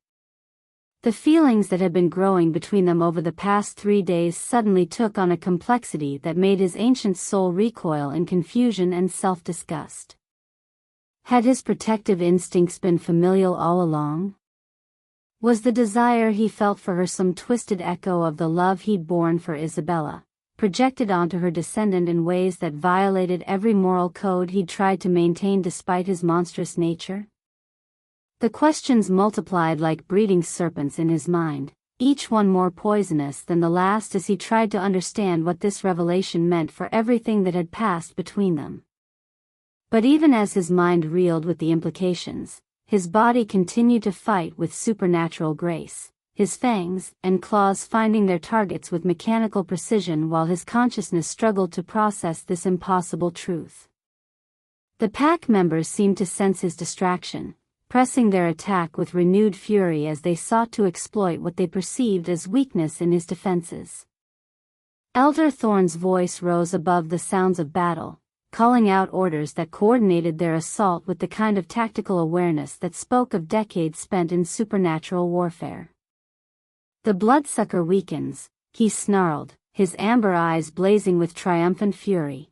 The feelings that had been growing between them over the past 3 days suddenly took on a complexity that made his ancient soul recoil in confusion and self-disgust. Had his protective instincts been familial all along? Was the desire he felt for her some twisted echo of the love he'd borne for Isabella, projected onto her descendant in ways that violated every moral code he'd tried to maintain despite his monstrous nature? The questions multiplied like breeding serpents in his mind, each one more poisonous than the last as he tried to understand what this revelation meant for everything that had passed between them. But even as his mind reeled with the implications, his body continued to fight with supernatural grace, his fangs and claws finding their targets with mechanical precision while his consciousness struggled to process this impossible truth. The pack members seemed to sense his distraction, pressing their attack with renewed fury as they sought to exploit what they perceived as weakness in his defenses. Elder Thorne's voice rose above the sounds of battle, calling out orders that coordinated their assault with the kind of tactical awareness that spoke of decades spent in supernatural warfare. The bloodsucker weakens, he snarled, his amber eyes blazing with triumphant fury.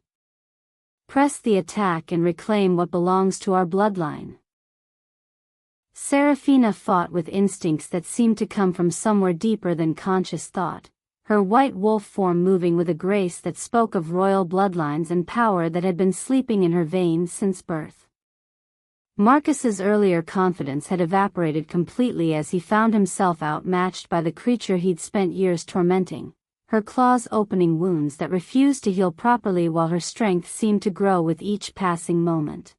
Press the attack and reclaim what belongs to our bloodline. Seraphina fought with instincts that seemed to come from somewhere deeper than conscious thought, her white wolf form moving with a grace that spoke of royal bloodlines and power that had been sleeping in her veins since birth. Marcus's earlier confidence had evaporated completely as he found himself outmatched by the creature he'd spent years tormenting, her claws opening wounds that refused to heal properly while her strength seemed to grow with each passing moment.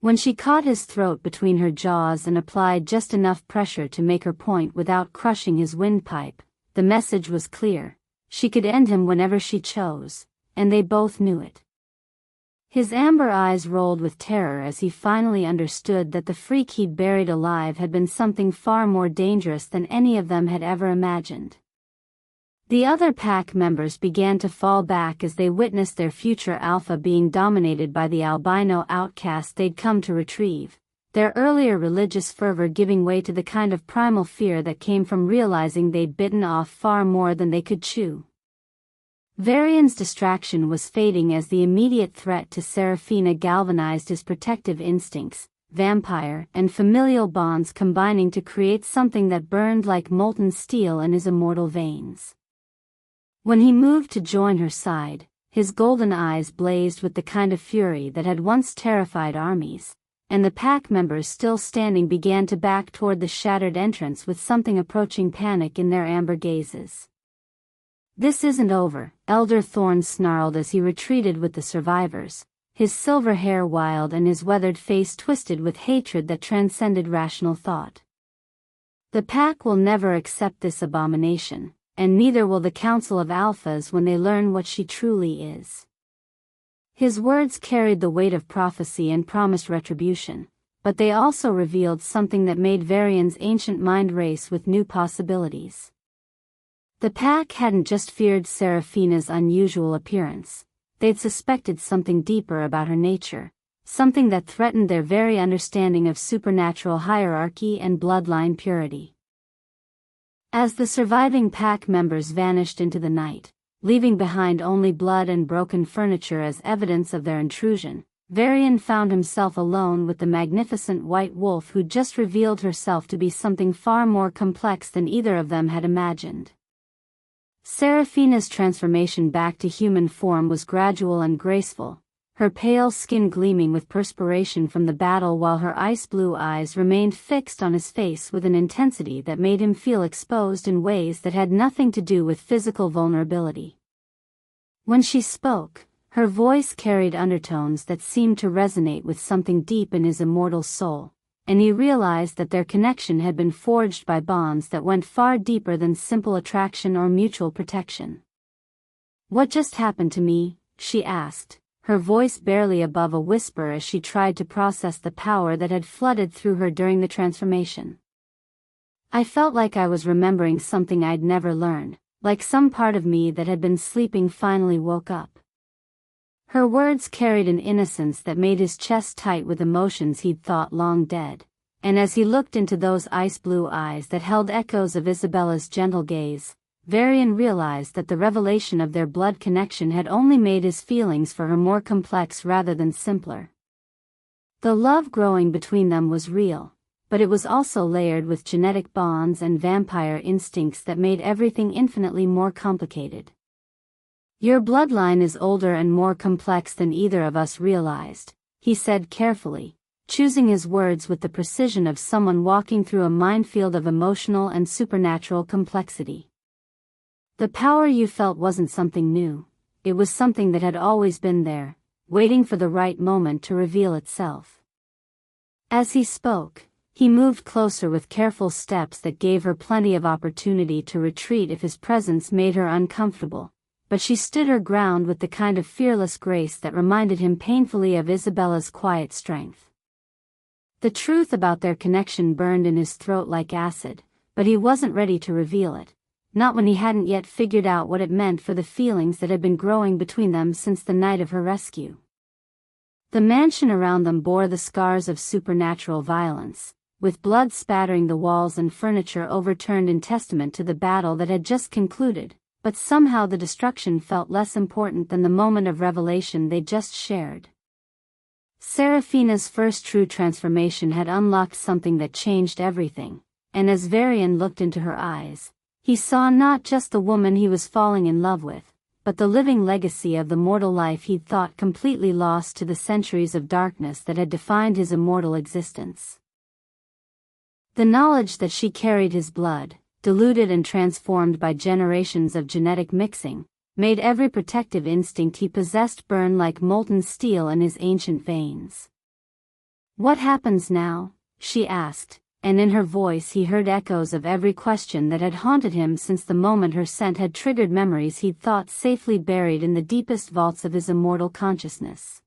When she caught his throat between her jaws and applied just enough pressure to make her point without crushing his windpipe, the message was clear: she could end him whenever she chose, and they both knew it. His amber eyes rolled with terror as he finally understood that the freak he'd buried alive had been something far more dangerous than any of them had ever imagined. The other pack members began to fall back as they witnessed their future alpha being dominated by the albino outcast they'd come to retrieve, their earlier religious fervor giving way to the kind of primal fear that came from realizing they'd bitten off far more than they could chew. Varian's distraction was fading as the immediate threat to Seraphina galvanized his protective instincts, vampire and familial bonds combining to create something that burned like molten steel in his immortal veins. When he moved to join her side, his golden eyes blazed with the kind of fury that had once terrified armies, and the pack members still standing began to back toward the shattered entrance with something approaching panic in their amber gazes. "This isn't over," Elder Thorne snarled as he retreated with the survivors, his silver hair wild and his weathered face twisted with hatred that transcended rational thought. "The pack will never accept this abomination, and neither will the Council of Alphas when they learn what she truly is." His words carried the weight of prophecy and promised retribution, but they also revealed something that made Varian's ancient mind race with new possibilities. The pack hadn't just feared Seraphina's unusual appearance, they'd suspected something deeper about her nature, something that threatened their very understanding of supernatural hierarchy and bloodline purity. As the surviving pack members vanished into the night, leaving behind only blood and broken furniture as evidence of their intrusion, Varian found himself alone with the magnificent white wolf who'd just revealed herself to be something far more complex than either of them had imagined. Seraphina's transformation back to human form was gradual and graceful, her pale skin gleaming with perspiration from the battle while her ice-blue eyes remained fixed on his face with an intensity that made him feel exposed in ways that had nothing to do with physical vulnerability. When she spoke, her voice carried undertones that seemed to resonate with something deep in his immortal soul, and he realized that their connection had been forged by bonds that went far deeper than simple attraction or mutual protection. "What just happened to me?" she asked, her voice barely above a whisper as she tried to process the power that had flooded through her during the transformation. "I felt like I was remembering something I'd never learned, like some part of me that had been sleeping finally woke up." Her words carried an innocence that made his chest tight with emotions he'd thought long dead, and as he looked into those ice-blue eyes that held echoes of Isabella's gentle gaze, Varian realized that the revelation of their blood connection had only made his feelings for her more complex rather than simpler. The love growing between them was real, but it was also layered with genetic bonds and vampire instincts that made everything infinitely more complicated. "Your bloodline is older and more complex than either of us realized," he said carefully, choosing his words with the precision of someone walking through a minefield of emotional and supernatural complexity. "The power you felt wasn't something new, it was something that had always been there, waiting for the right moment to reveal itself." As he spoke, he moved closer with careful steps that gave her plenty of opportunity to retreat if his presence made her uncomfortable, but she stood her ground with the kind of fearless grace that reminded him painfully of Isabella's quiet strength. The truth about their connection burned in his throat like acid, but he wasn't ready to reveal it, not when he hadn't yet figured out what it meant for the feelings that had been growing between them since the night of her rescue. The mansion around them bore the scars of supernatural violence, with blood spattering the walls and furniture overturned in testament to the battle that had just concluded, but somehow the destruction felt less important than the moment of revelation they just shared. Seraphina's first true transformation had unlocked something that changed everything, and as Varian looked into her eyes, he saw not just the woman he was falling in love with, but the living legacy of the mortal life he'd thought completely lost to the centuries of darkness that had defined his immortal existence. The knowledge that she carried his blood, diluted and transformed by generations of genetic mixing, made every protective instinct he possessed burn like molten steel in his ancient veins. "What happens now?" she asked, and in her voice he heard echoes of every question that had haunted him since the moment her scent had triggered memories he'd thought safely buried in the deepest vaults of his immortal consciousness.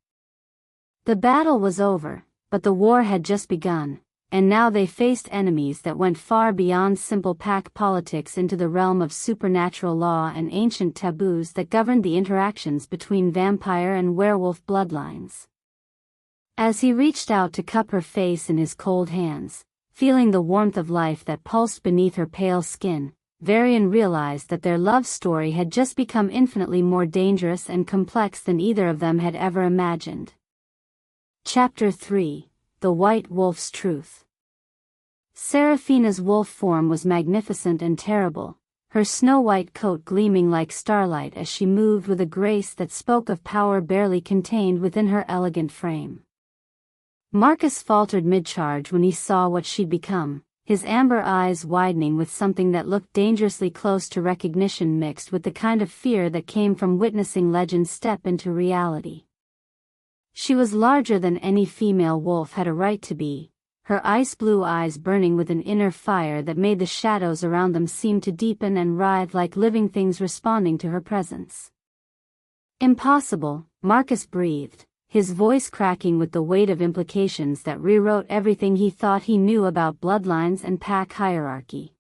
The battle was over, but the war had just begun, and now they faced enemies that went far beyond simple pack politics into the realm of supernatural law and ancient taboos that governed the interactions between vampire and werewolf bloodlines. As he reached out to cup her face in his cold hands, feeling the warmth of life that pulsed beneath her pale skin, Varian realized that their love story had just become infinitely more dangerous and complex than either of them had ever imagined. Chapter 3: The White Wolf's Truth. Seraphina's wolf form was magnificent and terrible, her snow-white coat gleaming like starlight as she moved with a grace that spoke of power barely contained within her elegant frame. Marcus faltered mid-charge when he saw what she'd become, his amber eyes widening with something that looked dangerously close to recognition mixed with the kind of fear that came from witnessing legend step into reality. She was larger than any female wolf had a right to be, her ice-blue eyes burning with an inner fire that made the shadows around them seem to deepen and writhe like living things responding to her presence. "Impossible," Marcus breathed, his voice cracking with the weight of implications that rewrote everything he thought he knew about bloodlines and pack hierarchy.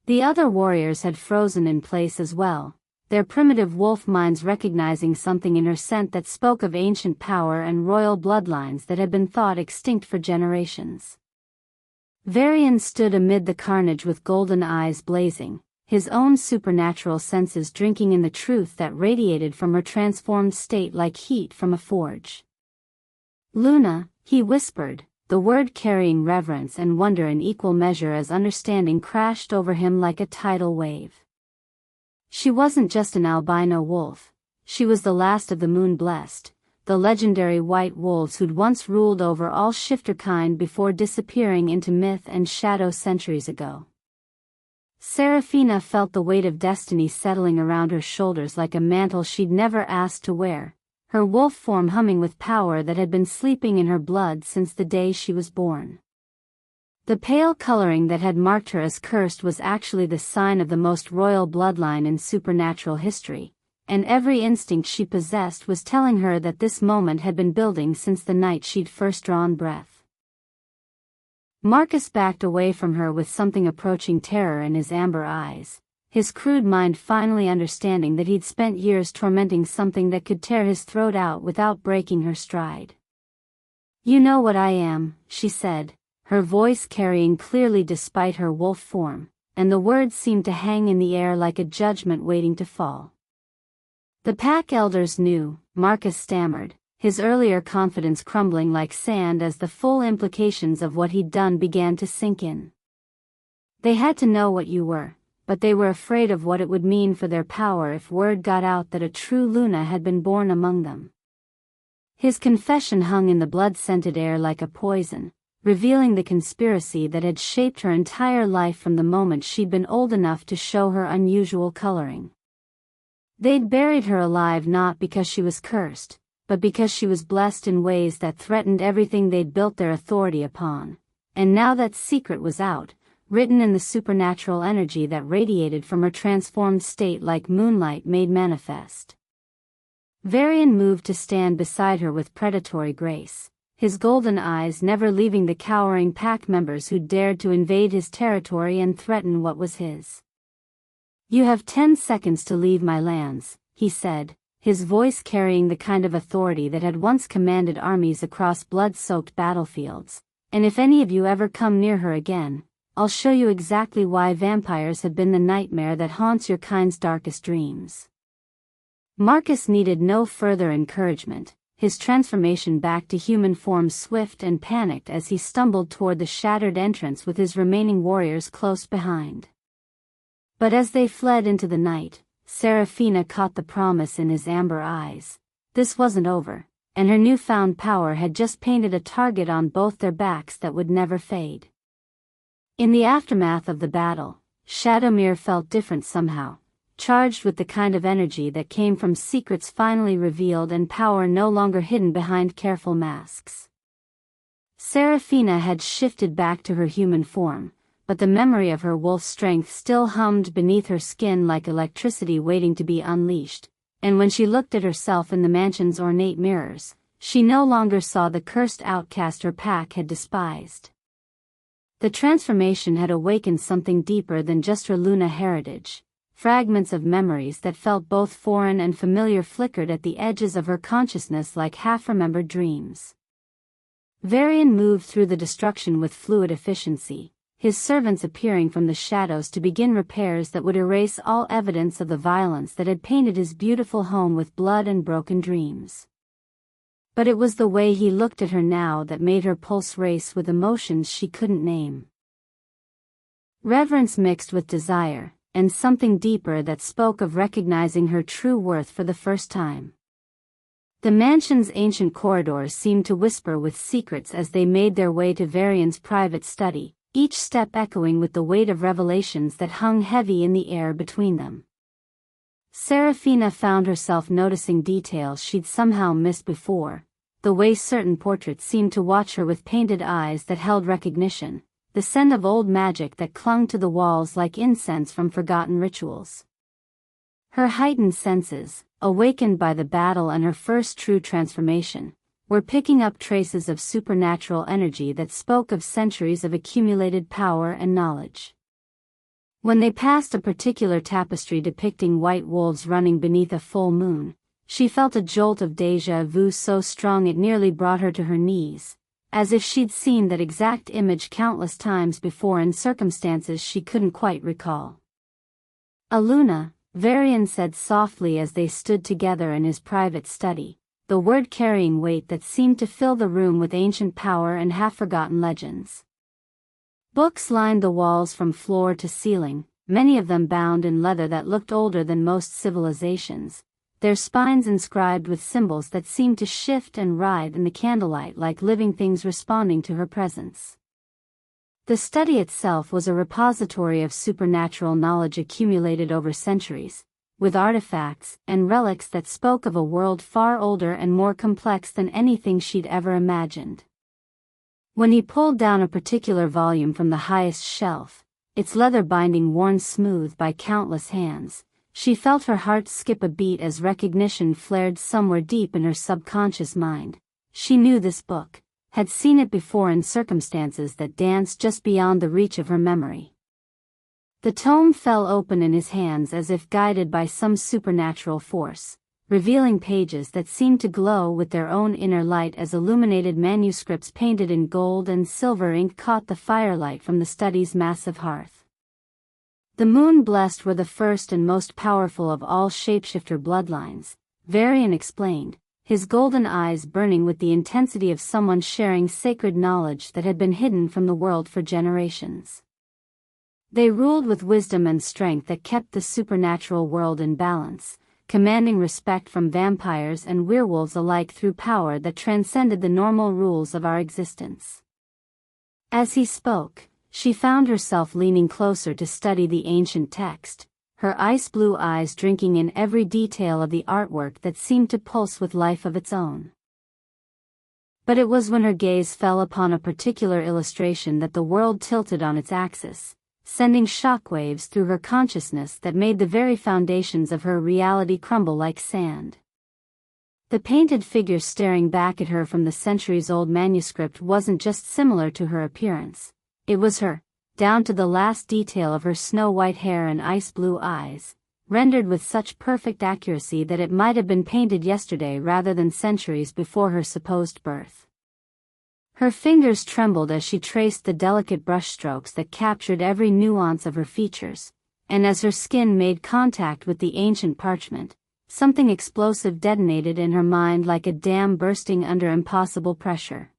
The other warriors had frozen in place as well, their primitive wolf minds recognizing something in her scent that spoke of ancient power and royal bloodlines that had been thought extinct for generations. Varian stood amid the carnage with golden eyes blazing, his own supernatural senses drinking in the truth that radiated from her transformed state like heat from a forge. "Luna," he whispered, the word carrying reverence and wonder in equal measure as understanding crashed over him like a tidal wave. She wasn't just an albino wolf, she was the last of the moon-blessed, the legendary white wolves who'd once ruled over all shifter kind before disappearing into myth and shadow centuries ago. Seraphina felt the weight of destiny settling around her shoulders like a mantle she'd never asked to wear, her wolf form humming with power that had been sleeping in her blood since the day she was born. The pale coloring that had marked her as cursed was actually the sign of the most royal bloodline in supernatural history, and every instinct she possessed was telling her that this moment had been building since the night she'd first drawn breath. Marcus backed away from her with something approaching terror in his amber eyes, his crude mind finally understanding that he'd spent years tormenting something that could tear his throat out without breaking her stride. "You know what I am," she said, her voice carrying clearly despite her wolf form, and the words seemed to hang in the air like a judgment waiting to fall. "The pack elders knew," Marcus stammered, his earlier confidence crumbling like sand as the full implications of what he'd done began to sink in. "They had to know what you were, but they were afraid of what it would mean for their power if word got out that a true Luna had been born among them." His confession hung in the blood-scented air like a poison, revealing the conspiracy that had shaped her entire life from the moment she'd been old enough to show her unusual coloring. They'd buried her alive not because she was cursed, but because she was blessed in ways that threatened everything they'd built their authority upon, and now that secret was out, written in the supernatural energy that radiated from her transformed state like moonlight made manifest. Varian moved to stand beside her with predatory grace, his golden eyes never leaving the cowering pack members who dared to invade his territory and threaten what was his. "You have 10 seconds to leave my lands," he said, his voice carrying the kind of authority that had once commanded armies across blood-soaked battlefields, "and if any of you ever come near her again, I'll show you exactly why vampires have been the nightmare that haunts your kind's darkest dreams." Marcus needed no further encouragement, his transformation back to human form swift and panicked as he stumbled toward the shattered entrance with his remaining warriors close behind. But as they fled into the night, Seraphina caught the promise in his amber eyes. This wasn't over, and her newfound power had just painted a target on both their backs that would never fade. In the aftermath of the battle, Shadowmere felt different somehow, charged with the kind of energy that came from secrets finally revealed and power no longer hidden behind careful masks. Seraphina had shifted back to her human form, but the memory of her wolf strength still hummed beneath her skin like electricity waiting to be unleashed, and when she looked at herself in the mansion's ornate mirrors, she no longer saw the cursed outcast her pack had despised. The transformation had awakened something deeper than just her Luna heritage. Fragments of memories that felt both foreign and familiar flickered at the edges of her consciousness like half-remembered dreams. Varian moved through the destruction with fluid efficiency, his servants appearing from the shadows to begin repairs that would erase all evidence of the violence that had painted his beautiful home with blood and broken dreams. But it was the way he looked at her now that made her pulse race with emotions she couldn't name. Reverence mixed with desire, and something deeper that spoke of recognizing her true worth for the first time. The mansion's ancient corridors seemed to whisper with secrets as they made their way to Varian's private study, each step echoing with the weight of revelations that hung heavy in the air between them. Seraphina found herself noticing details she'd somehow missed before, the way certain portraits seemed to watch her with painted eyes that held recognition, the scent of old magic that clung to the walls like incense from forgotten rituals. Her heightened senses, awakened by the battle and her first true transformation, were picking up traces of supernatural energy that spoke of centuries of accumulated power and knowledge. When they passed a particular tapestry depicting white wolves running beneath a full moon, she felt a jolt of déjà vu so strong it nearly brought her to her knees, as if she'd seen that exact image countless times before in circumstances she couldn't quite recall. "Aluna," Varian said softly as they stood together in his private study, the word carrying weight that seemed to fill the room with ancient power and half-forgotten legends. Books lined the walls from floor to ceiling, many of them bound in leather that looked older than most civilizations, their spines inscribed with symbols that seemed to shift and writhe in the candlelight like living things responding to her presence. The study itself was a repository of supernatural knowledge accumulated over centuries, with artifacts and relics that spoke of a world far older and more complex than anything she'd ever imagined. When he pulled down a particular volume from the highest shelf, its leather binding worn smooth by countless hands, she felt her heart skip a beat as recognition flared somewhere deep in her subconscious mind. She knew this book, had seen it before in circumstances that danced just beyond the reach of her memory. The tome fell open in his hands as if guided by some supernatural force, revealing pages that seemed to glow with their own inner light as illuminated manuscripts painted in gold and silver ink caught the firelight from the study's massive hearth. The moon-blessed were the first and most powerful of all shapeshifter bloodlines, Varian explained, his golden eyes burning with the intensity of someone sharing sacred knowledge that had been hidden from the world for generations. They ruled with wisdom and strength that kept the supernatural world in balance, commanding respect from vampires and werewolves alike through power that transcended the normal rules of our existence. As he spoke, she found herself leaning closer to study the ancient text, her ice-blue eyes drinking in every detail of the artwork that seemed to pulse with life of its own. But it was when her gaze fell upon a particular illustration that the world tilted on its axis, sending shockwaves through her consciousness that made the very foundations of her reality crumble like sand. The painted figure staring back at her from the centuries-old manuscript wasn't just similar to her appearance, it was her, down to the last detail of her snow-white hair and ice-blue eyes, rendered with such perfect accuracy that it might have been painted yesterday rather than centuries before her supposed birth. Her fingers trembled as she traced the delicate brushstrokes that captured every nuance of her features, and as her skin made contact with the ancient parchment, something explosive detonated in her mind like a dam bursting under impossible pressure.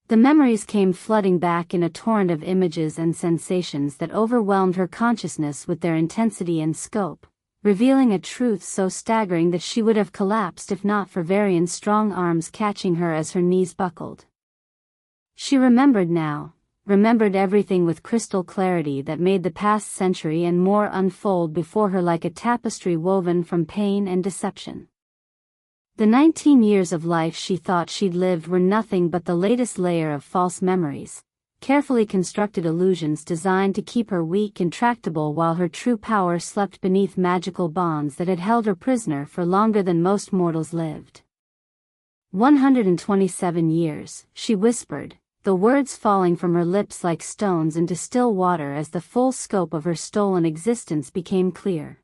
The memories came flooding back in a torrent of images and sensations that overwhelmed her consciousness with their intensity and scope, revealing a truth so staggering that she would have collapsed if not for Varian's strong arms catching her as her knees buckled. She remembered now, remembered everything with crystal clarity that made the past century and more unfold before her like a tapestry woven from pain and deception. The 19 years of life she thought she'd lived were nothing but the latest layer of false memories, carefully constructed illusions designed to keep her weak and tractable while her true power slept beneath magical bonds that had held her prisoner for longer than most mortals lived. 127 years, she whispered, the words falling from her lips like stones into still water as the full scope of her stolen existence became clear.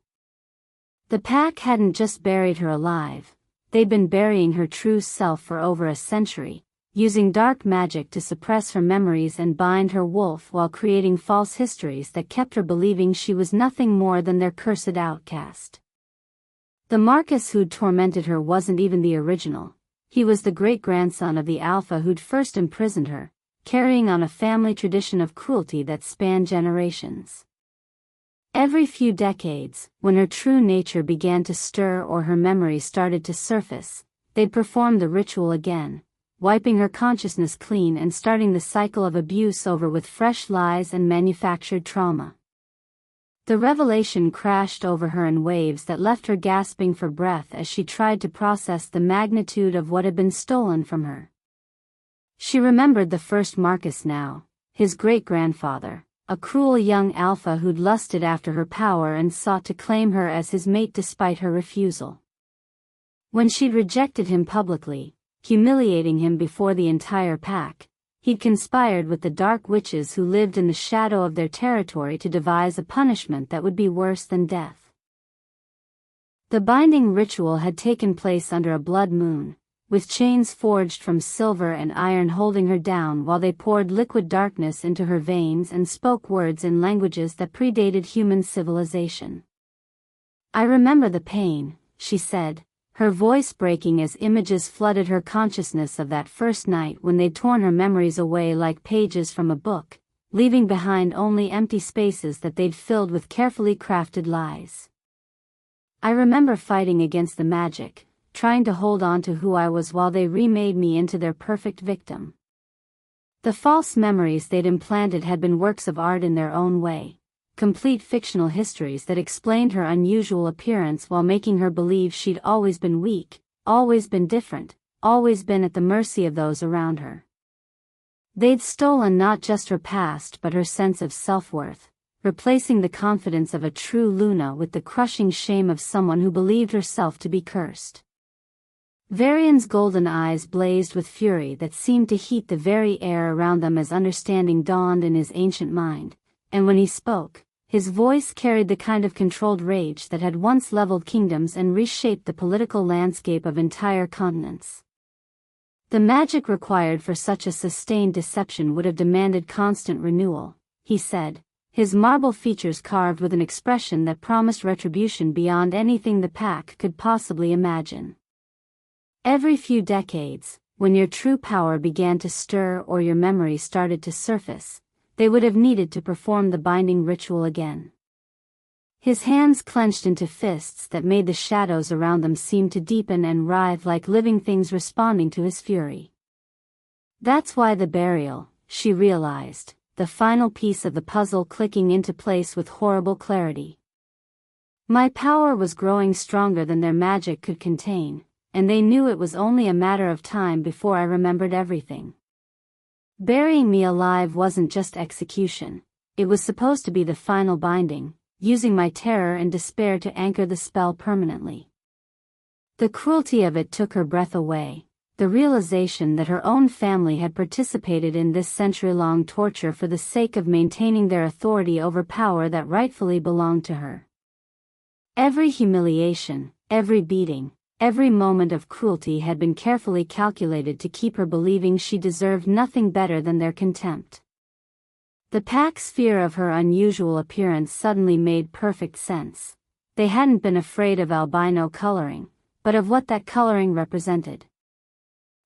The pack hadn't just buried her alive, they'd been burying her true self for over a century, using dark magic to suppress her memories and bind her wolf while creating false histories that kept her believing she was nothing more than their cursed outcast. The Marcus who'd tormented her wasn't even the original. He was the great-grandson of the Alpha who'd first imprisoned her, carrying on a family tradition of cruelty that spanned generations. Every few decades, when her true nature began to stir or her memories started to surface, they'd perform the ritual again, wiping her consciousness clean and starting the cycle of abuse over with fresh lies and manufactured trauma. The revelation crashed over her in waves that left her gasping for breath as she tried to process the magnitude of what had been stolen from her. She remembered the first Marcus now, his great-grandfather, a cruel young alpha who'd lusted after her power and sought to claim her as his mate despite her refusal. When she'd rejected him publicly, humiliating him before the entire pack, he'd conspired with the dark witches who lived in the shadow of their territory to devise a punishment that would be worse than death. The binding ritual had taken place under a blood moon, with chains forged from silver and iron holding her down while they poured liquid darkness into her veins and spoke words in languages that predated human civilization. "I remember the pain," she said, her voice breaking as images flooded her consciousness of that first night when they'd torn her memories away like pages from a book, leaving behind only empty spaces that they'd filled with carefully crafted lies. "I remember fighting against the magic, trying to hold on to who I was while they remade me into their perfect victim. The false memories they'd implanted had been works of art in their own way, complete fictional histories that explained her unusual appearance while making her believe she'd always been weak, always been different, always been at the mercy of those around her. They'd stolen not just her past but her sense of self-worth, replacing the confidence of a true Luna with the crushing shame of someone who believed herself to be cursed." Varian's golden eyes blazed with fury that seemed to heat the very air around them as understanding dawned in his ancient mind, and when he spoke, his voice carried the kind of controlled rage that had once leveled kingdoms and reshaped the political landscape of entire continents. The magic required for such a sustained deception would have demanded constant renewal, he said, his marble features carved with an expression that promised retribution beyond anything the pack could possibly imagine. "Every few decades, when your true power began to stir or your memory started to surface, they would have needed to perform the binding ritual again." His hands clenched into fists that made the shadows around them seem to deepen and writhe like living things responding to his fury. That's why the burial, she realized, the final piece of the puzzle clicking into place with horrible clarity. My power was growing stronger than their magic could contain, and they knew it was only a matter of time before I remembered everything. Burying me alive wasn't just execution, it was supposed to be the final binding, using my terror and despair to anchor the spell permanently. The cruelty of it took her breath away, the realization that her own family had participated in this century-long torture for the sake of maintaining their authority over power that rightfully belonged to her. Every humiliation, every beating, every moment of cruelty had been carefully calculated to keep her believing she deserved nothing better than their contempt. The pack's fear of her unusual appearance suddenly made perfect sense. They hadn't been afraid of albino coloring, but of what that coloring represented.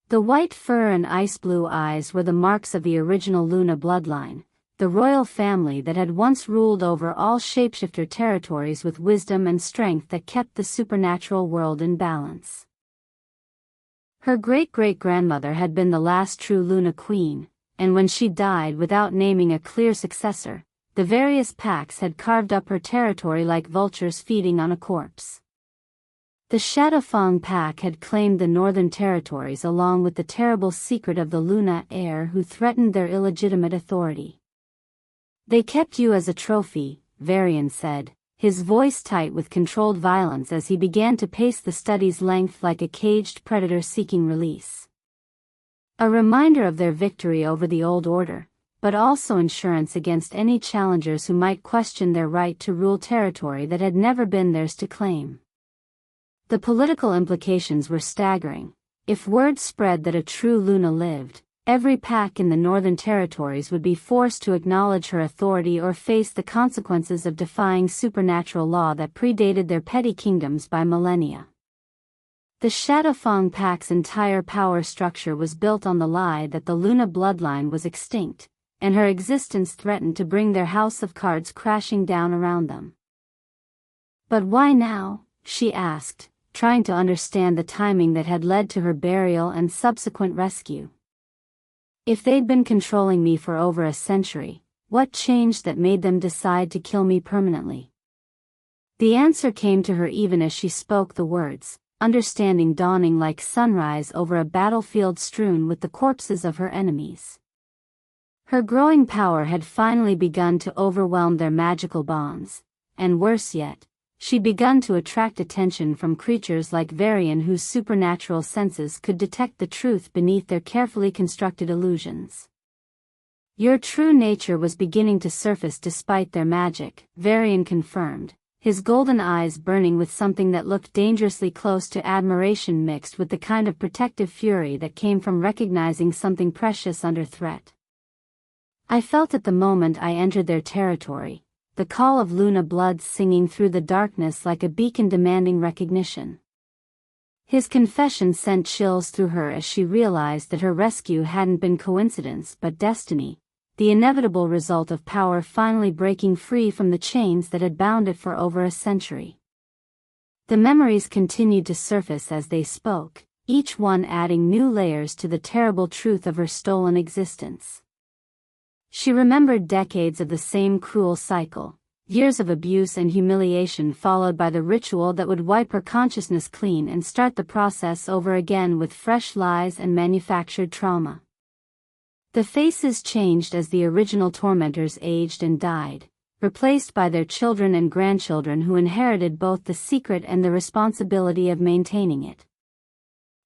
The white fur and ice-blue eyes were the marks of the original Luna bloodline, the royal family that had once ruled over all shapeshifter territories with wisdom and strength that kept the supernatural world in balance. Her great-great-grandmother had been the last true Luna queen, and when she died without naming a clear successor, the various packs had carved up her territory like vultures feeding on a corpse. The Shadowfang pack had claimed the northern territories along with the terrible secret of the Luna heir who threatened their illegitimate authority. "They kept you as a trophy," Varian said, his voice tight with controlled violence as he began to pace the study's length like a caged predator seeking release. A reminder of their victory over the old order, but also insurance against any challengers who might question their right to rule territory that had never been theirs to claim. The political implications were staggering. If word spread that a true Luna lived, every pack in the northern territories would be forced to acknowledge her authority or face the consequences of defying supernatural law that predated their petty kingdoms by millennia. The Shadowfang pack's entire power structure was built on the lie that the Luna bloodline was extinct, and her existence threatened to bring their house of cards crashing down around them. "But why now?" she asked, trying to understand the timing that had led to her burial and subsequent rescue. If they'd been controlling me for over a century, what changed that made them decide to kill me permanently? The answer came to her even as she spoke the words, understanding dawning like sunrise over a battlefield strewn with the corpses of her enemies. Her growing power had finally begun to overwhelm their magical bonds, and worse yet, she'd begun to attract attention from creatures like Varian whose supernatural senses could detect the truth beneath their carefully constructed illusions. Your true nature was beginning to surface despite their magic, Varian confirmed, his golden eyes burning with something that looked dangerously close to admiration mixed with the kind of protective fury that came from recognizing something precious under threat. I felt at the moment I entered their territory, the call of Luna blood singing through the darkness like a beacon demanding recognition. His confession sent chills through her as she realized that her rescue hadn't been coincidence but destiny, the inevitable result of power finally breaking free from the chains that had bound it for over a century. The memories continued to surface as they spoke, each one adding new layers to the terrible truth of her stolen existence. She remembered decades of the same cruel cycle, years of abuse and humiliation followed by the ritual that would wipe her consciousness clean and start the process over again with fresh lies and manufactured trauma. The faces changed as the original tormentors aged and died, replaced by their children and grandchildren who inherited both the secret and the responsibility of maintaining it.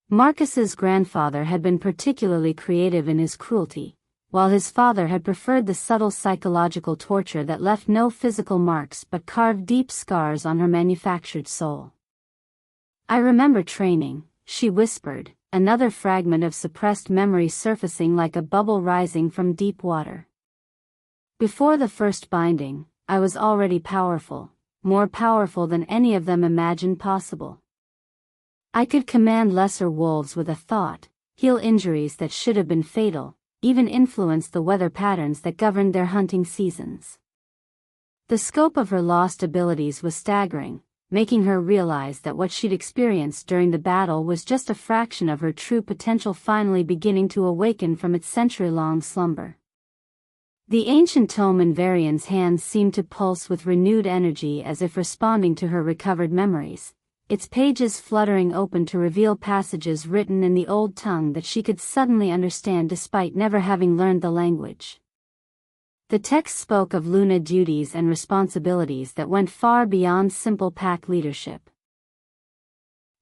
Marcus's grandfather had been particularly creative in his cruelty, while his father had preferred the subtle psychological torture that left no physical marks but carved deep scars on her manufactured soul. I remember training, she whispered, another fragment of suppressed memory surfacing like a bubble rising from deep water. Before the first binding, I was already powerful, more powerful than any of them imagined possible. I could command lesser wolves with a thought, heal injuries that should have been fatal, even influence the weather patterns that governed their hunting seasons. The scope of her lost abilities was staggering, making her realize that what she'd experienced during the battle was just a fraction of her true potential finally beginning to awaken from its century-long slumber. The ancient tome in Varian's hands seemed to pulse with renewed energy as if responding to her recovered memories, its pages fluttering open to reveal passages written in the old tongue that she could suddenly understand despite never having learned the language. The text spoke of Luna duties and responsibilities that went far beyond simple pack leadership.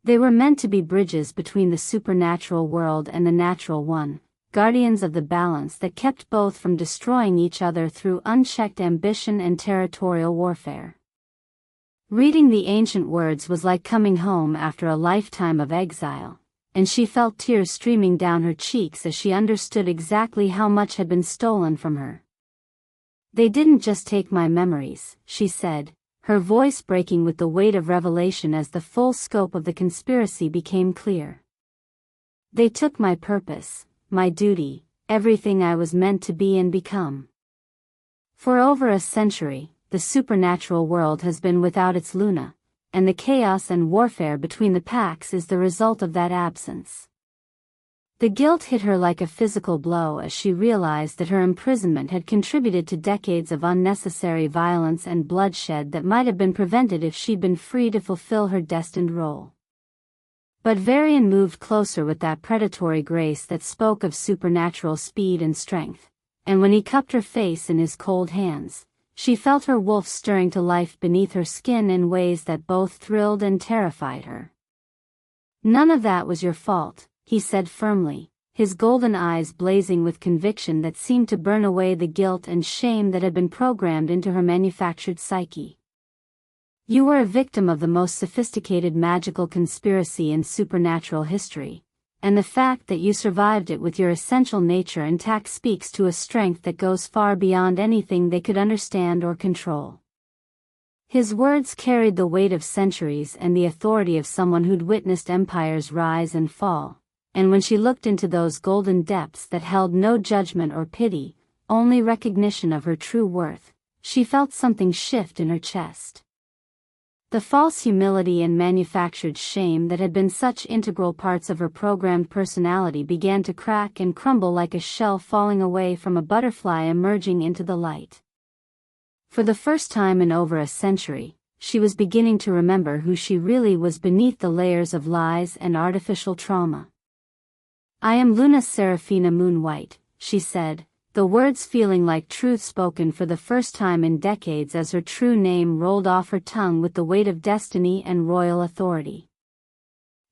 They were meant to be bridges between the supernatural world and the natural one, guardians of the balance that kept both from destroying each other through unchecked ambition and territorial warfare. Reading the ancient words was like coming home after a lifetime of exile, and she felt tears streaming down her cheeks as she understood exactly how much had been stolen from her. They didn't just take my memories, she said, her voice breaking with the weight of revelation as the full scope of the conspiracy became clear. They took my purpose, my duty, everything I was meant to be and become. For over a century, the supernatural world has been without its Luna, and the chaos and warfare between the packs is the result of that absence. The guilt hit her like a physical blow as she realized that her imprisonment had contributed to decades of unnecessary violence and bloodshed that might have been prevented if she'd been free to fulfill her destined role. But Varian moved closer with that predatory grace that spoke of supernatural speed and strength, and when he cupped her face in his cold hands, she felt her wolf stirring to life beneath her skin in ways that both thrilled and terrified her. "None of that was your fault," he said firmly, his golden eyes blazing with conviction that seemed to burn away the guilt and shame that had been programmed into her manufactured psyche. "You were a victim of the most sophisticated magical conspiracy in supernatural history, and the fact that you survived it with your essential nature intact speaks to a strength that goes far beyond anything they could understand or control." His words carried the weight of centuries and the authority of someone who'd witnessed empires rise and fall, and when she looked into those golden depths that held no judgment or pity, only recognition of her true worth, she felt something shift in her chest. The false humility and manufactured shame that had been such integral parts of her programmed personality began to crack and crumble like a shell falling away from a butterfly emerging into the light. For the first time in over a century, she was beginning to remember who she really was beneath the layers of lies and artificial trauma. "I am Luna Seraphina Moonlight," she said, the words feeling like truth spoken for the first time in decades as her true name rolled off her tongue with the weight of destiny and royal authority.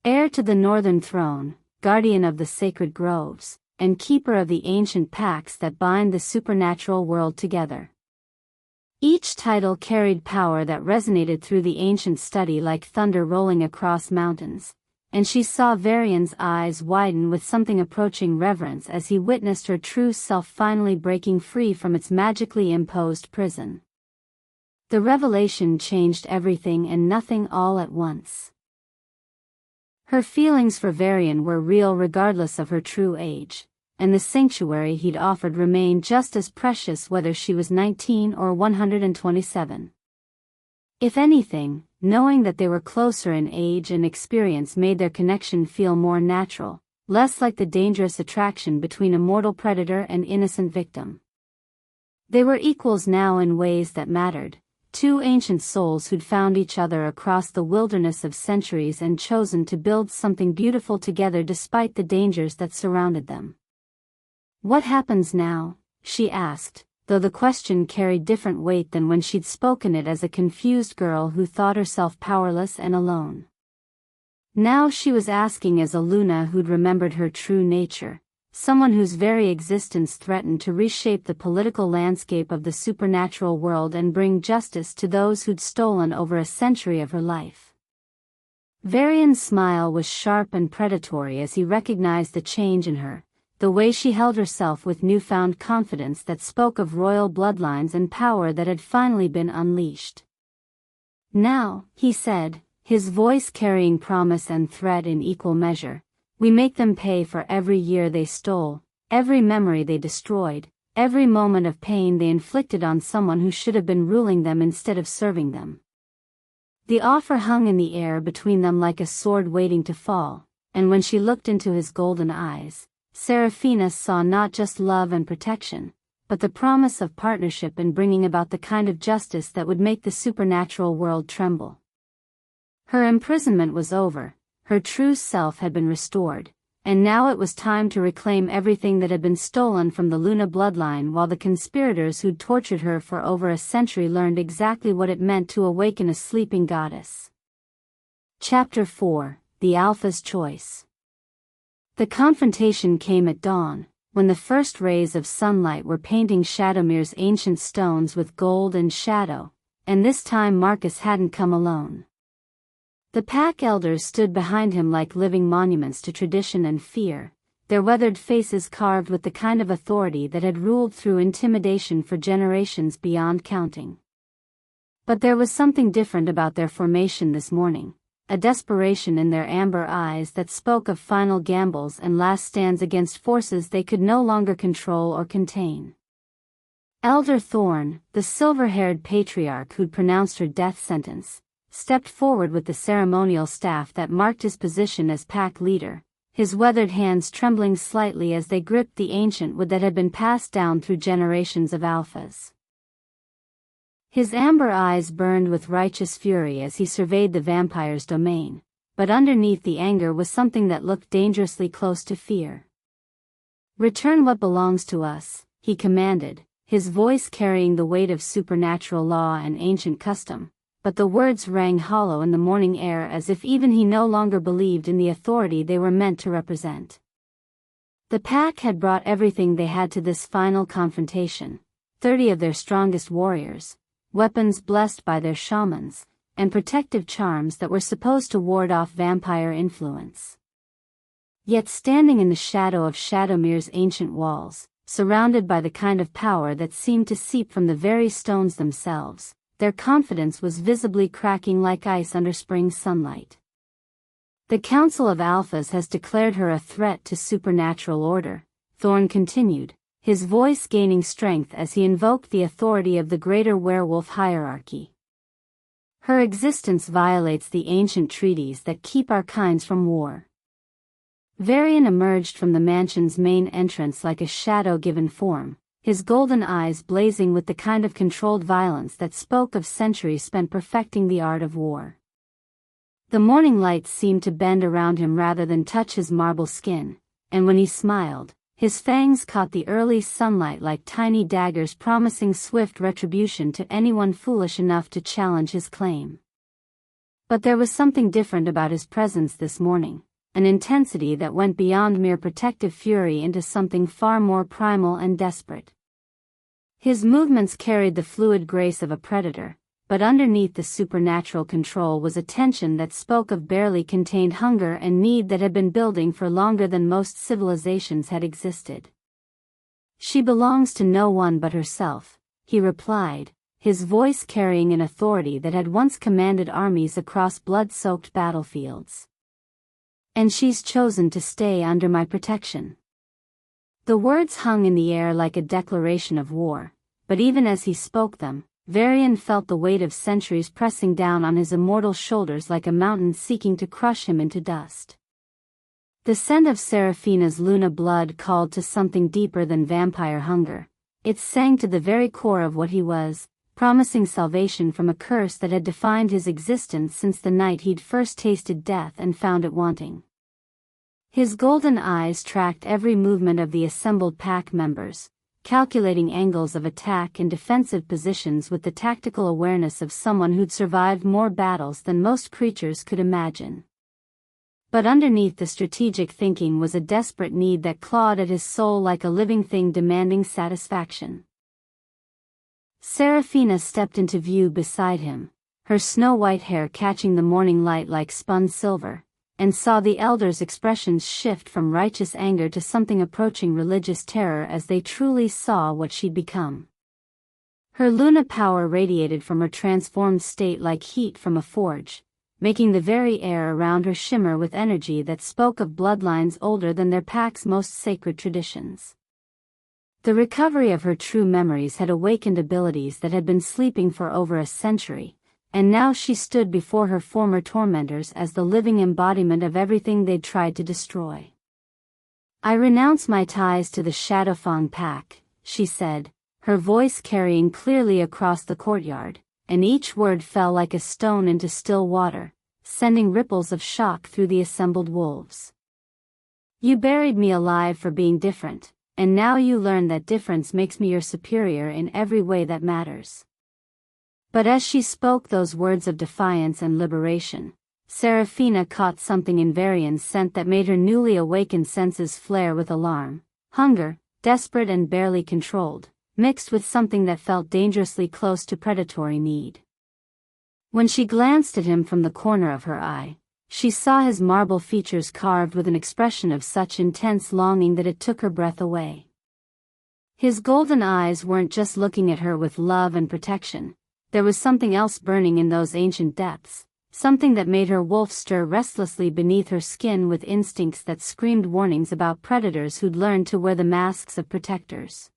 Heir to the northern throne, guardian of the sacred groves, and keeper of the ancient pacts that bind the supernatural world together. Each title carried power that resonated through the ancient study like thunder rolling across mountains, and she saw Varian's eyes widen with something approaching reverence as he witnessed her true self finally breaking free from its magically imposed prison. The revelation changed everything and nothing all at once. Her feelings for Varian were real regardless of her true age, and the sanctuary he'd offered remained just as precious whether she was 19 or 127. If anything, knowing that they were closer in age and experience made their connection feel more natural, less like the dangerous attraction between a mortal predator and innocent victim. They were equals now in ways that mattered, two ancient souls who'd found each other across the wilderness of centuries and chosen to build something beautiful together despite the dangers that surrounded them. "What happens now?" she asked, though the question carried different weight than when she'd spoken it as a confused girl who thought herself powerless and alone. Now she was asking as a Luna who'd remembered her true nature, someone whose very existence threatened to reshape the political landscape of the supernatural world and bring justice to those who'd stolen over a century of her life. Varian's smile was sharp and predatory as he recognized the change in her, the way she held herself with newfound confidence that spoke of royal bloodlines and power that had finally been unleashed. "Now," he said, his voice carrying promise and threat in equal measure, "we make them pay for every year they stole, every memory they destroyed, every moment of pain they inflicted on someone who should have been ruling them instead of serving them." The offer hung in the air between them like a sword waiting to fall, and when she looked into his golden eyes, Seraphina saw not just love and protection, but the promise of partnership in bringing about the kind of justice that would make the supernatural world tremble. Her imprisonment was over, her true self had been restored, and now it was time to reclaim everything that had been stolen from the Luna bloodline while the conspirators who'd tortured her for over a century learned exactly what it meant to awaken a sleeping goddess. Chapter 4: The Alpha's Choice. The confrontation came at dawn, when the first rays of sunlight were painting Shadowmere's ancient stones with gold and shadow, and this time Marcus hadn't come alone. The pack elders stood behind him like living monuments to tradition and fear, their weathered faces carved with the kind of authority that had ruled through intimidation for generations beyond counting. But there was something different about their formation this morning, a desperation in their amber eyes that spoke of final gambles and last stands against forces they could no longer control or contain. Elder Thorn, the silver-haired patriarch who'd pronounced her death sentence, stepped forward with the ceremonial staff that marked his position as pack leader, his weathered hands trembling slightly as they gripped the ancient wood that had been passed down through generations of alphas. His amber eyes burned with righteous fury as he surveyed the vampire's domain, but underneath the anger was something that looked dangerously close to fear. "Return what belongs to us," he commanded, his voice carrying the weight of supernatural law and ancient custom, but the words rang hollow in the morning air as if even he no longer believed in the authority they were meant to represent. The pack had brought everything they had to this final confrontation, 30 of their strongest warriors, weapons blessed by their shamans, and protective charms that were supposed to ward off vampire influence. Yet standing in the shadow of Shadowmere's ancient walls, surrounded by the kind of power that seemed to seep from the very stones themselves, their confidence was visibly cracking like ice under spring sunlight. "The Council of Alphas has declared her a threat to supernatural order," Thorn continued, his voice gaining strength as he invoked the authority of the greater werewolf hierarchy. "Her existence violates the ancient treaties that keep our kinds from war." Varian emerged from the mansion's main entrance like a shadow given form, his golden eyes blazing with the kind of controlled violence that spoke of centuries spent perfecting the art of war. The morning light seemed to bend around him rather than touch his marble skin, and when he smiled, his fangs caught the early sunlight like tiny daggers promising swift retribution to anyone foolish enough to challenge his claim. But there was something different about his presence this morning, an intensity that went beyond mere protective fury into something far more primal and desperate. His movements carried the fluid grace of a predator, but underneath the supernatural control was a tension that spoke of barely contained hunger and need that had been building for longer than most civilizations had existed. "She belongs to no one but herself," he replied, his voice carrying an authority that had once commanded armies across blood-soaked battlefields. "And she's chosen to stay under my protection." The words hung in the air like a declaration of war, but even as he spoke them, Varian felt the weight of centuries pressing down on his immortal shoulders like a mountain seeking to crush him into dust. The scent of Seraphina's Luna blood called to something deeper than vampire hunger. It sang to the very core of what he was, promising salvation from a curse that had defined his existence since the night he'd first tasted death and found it wanting. His golden eyes tracked every movement of the assembled pack members, calculating angles of attack and defensive positions with the tactical awareness of someone who'd survived more battles than most creatures could imagine. But underneath the strategic thinking was a desperate need that clawed at his soul like a living thing demanding satisfaction. Seraphina stepped into view beside him, her snow-white hair catching the morning light like spun silver, and saw the elders' expressions shift from righteous anger to something approaching religious terror as they truly saw what she'd become. Her Luna power radiated from her transformed state like heat from a forge, making the very air around her shimmer with energy that spoke of bloodlines older than their pack's most sacred traditions. The recovery of her true memories had awakened abilities that had been sleeping for over a century, and now she stood before her former tormentors as the living embodiment of everything they'd tried to destroy. "I renounce my ties to the Shadowfang pack," she said, her voice carrying clearly across the courtyard, and each word fell like a stone into still water, sending ripples of shock through the assembled wolves. "You buried me alive for being different, and now you learn that difference makes me your superior in every way that matters." But as she spoke those words of defiance and liberation, Seraphina caught something in Varian's scent that made her newly awakened senses flare with alarm. Hunger, desperate and barely controlled, mixed with something that felt dangerously close to predatory need. When she glanced at him from the corner of her eye, she saw his marble features carved with an expression of such intense longing that it took her breath away. His golden eyes weren't just looking at her with love and protection. There was something else burning in those ancient depths, something that made her wolf stir restlessly beneath her skin with instincts that screamed warnings about predators who'd learned to wear the masks of protectors.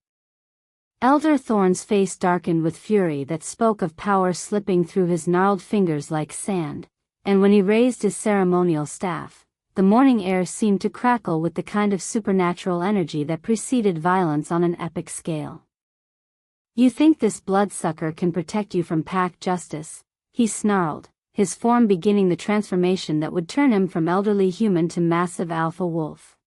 Elder Thorn's face darkened with fury that spoke of power slipping through his gnarled fingers like sand, and when he raised his ceremonial staff, the morning air seemed to crackle with the kind of supernatural energy that preceded violence on an epic scale. "You think this bloodsucker can protect you from pack justice?" he snarled, his form beginning the transformation that would turn him from elderly human to massive alpha wolf.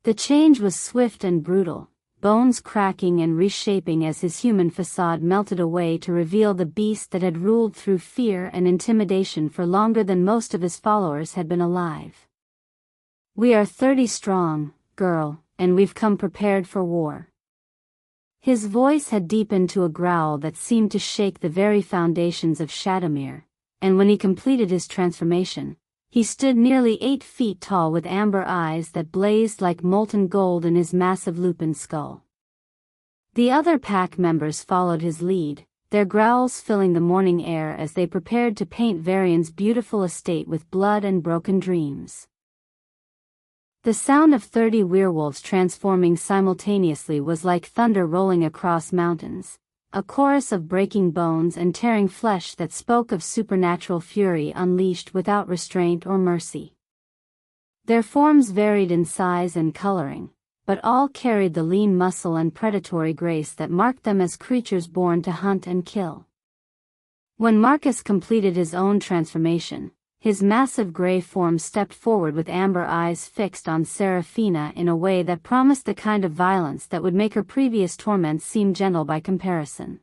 The change was swift and brutal, bones cracking and reshaping as his human facade melted away to reveal the beast that had ruled through fear and intimidation for longer than most of his followers had been alive. "We are 30 strong, girl, and we've come prepared for war." His voice had deepened to a growl that seemed to shake the very foundations of Shadowmere, and when he completed his transformation, he stood nearly 8 feet tall with amber eyes that blazed like molten gold in his massive lupin skull. The other pack members followed his lead, their growls filling the morning air as they prepared to paint Varian's beautiful estate with blood and broken dreams. The sound of 30 werewolves transforming simultaneously was like thunder rolling across mountains, a chorus of breaking bones and tearing flesh that spoke of supernatural fury unleashed without restraint or mercy. Their forms varied in size and coloring, but all carried the lean muscle and predatory grace that marked them as creatures born to hunt and kill. When Marcus completed his own transformation, his massive gray form stepped forward with amber eyes fixed on Seraphina in a way that promised the kind of violence that would make her previous torments seem gentle by comparison.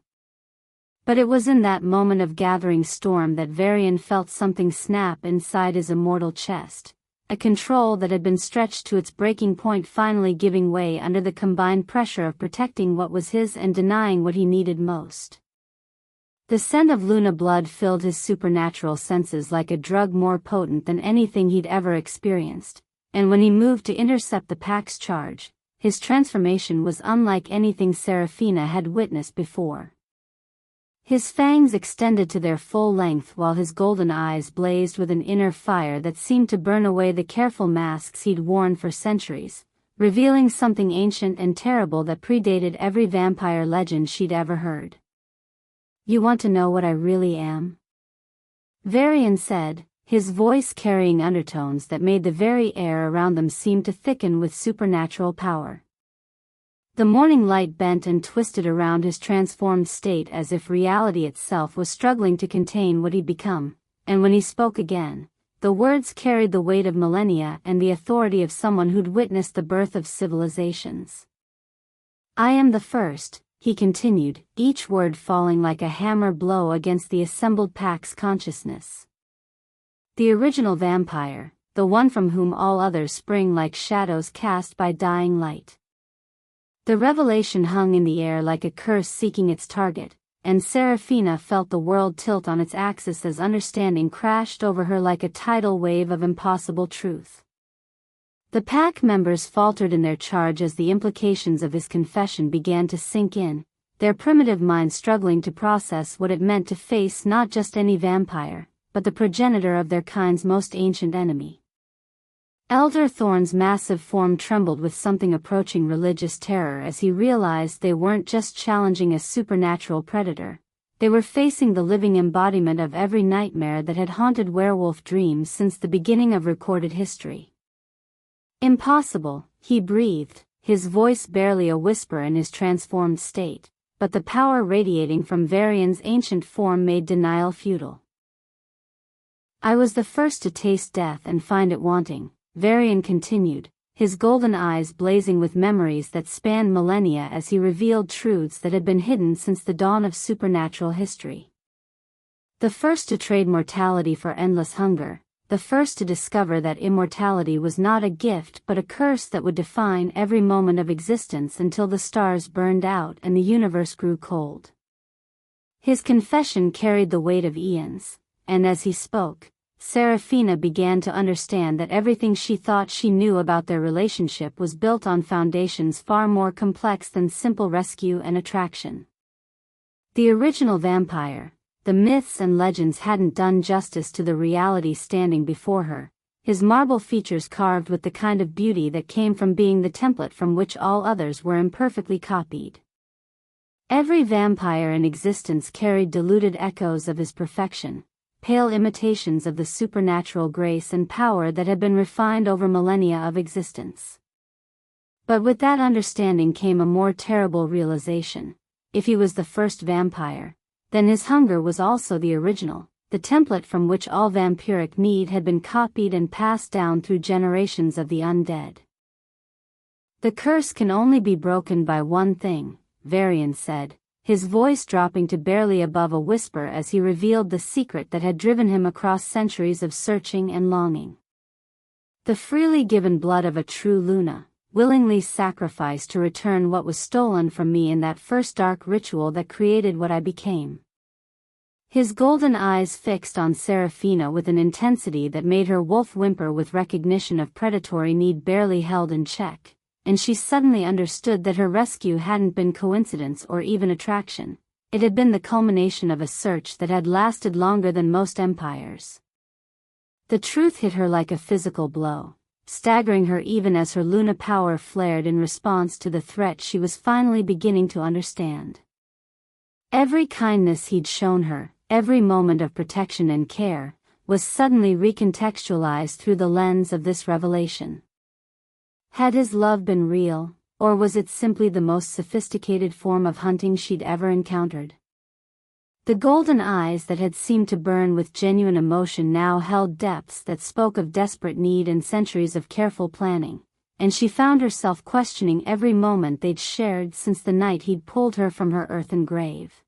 But it was in that moment of gathering storm that Varian felt something snap inside his immortal chest, a control that had been stretched to its breaking point finally giving way under the combined pressure of protecting what was his and denying what he needed most. The scent of Luna blood filled his supernatural senses like a drug more potent than anything he'd ever experienced, and when he moved to intercept the pack's charge, his transformation was unlike anything Seraphina had witnessed before. His fangs extended to their full length while his golden eyes blazed with an inner fire that seemed to burn away the careful masks he'd worn for centuries, revealing something ancient and terrible that predated every vampire legend she'd ever heard. "You want to know what I really am?" Varian said, his voice carrying undertones that made the very air around them seem to thicken with supernatural power. The morning light bent and twisted around his transformed state as if reality itself was struggling to contain what he'd become, and when he spoke again, the words carried the weight of millennia and the authority of someone who'd witnessed the birth of civilizations. "I am the first," he continued, each word falling like a hammer blow against the assembled pack's consciousness. "The original vampire, the one from whom all others spring like shadows cast by dying light." The revelation hung in the air like a curse seeking its target, and Seraphina felt the world tilt on its axis as understanding crashed over her like a tidal wave of impossible truth. The pack members faltered in their charge as the implications of his confession began to sink in, their primitive minds struggling to process what it meant to face not just any vampire, but the progenitor of their kind's most ancient enemy. Elder Thorne's massive form trembled with something approaching religious terror as he realized they weren't just challenging a supernatural predator, they were facing the living embodiment of every nightmare that had haunted werewolf dreams since the beginning of recorded history. "Impossible," he breathed, his voice barely a whisper in his transformed state, but the power radiating from Varian's ancient form made denial futile. "I was the first to taste death and find it wanting," Varian continued, his golden eyes blazing with memories that spanned millennia as he revealed truths that had been hidden since the dawn of supernatural history. "The first to trade mortality for endless hunger, the first to discover that immortality was not a gift but a curse that would define every moment of existence until the stars burned out and the universe grew cold." His confession carried the weight of eons, and as he spoke, Seraphina began to understand that everything she thought she knew about their relationship was built on foundations far more complex than simple rescue and attraction. The original vampire, the myths and legends hadn't done justice to the reality standing before her, his marble features carved with the kind of beauty that came from being the template from which all others were imperfectly copied. Every vampire in existence carried diluted echoes of his perfection, pale imitations of the supernatural grace and power that had been refined over millennia of existence. But with that understanding came a more terrible realization: if he was the first vampire, then his hunger was also the original, the template from which all vampiric need had been copied and passed down through generations of the undead. "The curse can only be broken by one thing," Varian said, his voice dropping to barely above a whisper as he revealed the secret that had driven him across centuries of searching and longing. "The freely given blood of a true Luna, willingly sacrificed to return what was stolen from me in that first dark ritual that created what I became." His golden eyes fixed on Seraphina with an intensity that made her wolf whimper with recognition of predatory need barely held in check, and she suddenly understood that her rescue hadn't been coincidence or even attraction, it had been the culmination of a search that had lasted longer than most empires. The truth hit her like a physical blow, staggering her even as her Luna power flared in response to the threat she was finally beginning to understand. Every kindness he'd shown her, every moment of protection and care, was suddenly recontextualized through the lens of this revelation. Had his love been real, or was it simply the most sophisticated form of hunting she'd ever encountered? The golden eyes that had seemed to burn with genuine emotion now held depths that spoke of desperate need and centuries of careful planning, and she found herself questioning every moment they'd shared since the night he'd pulled her from her earthen grave.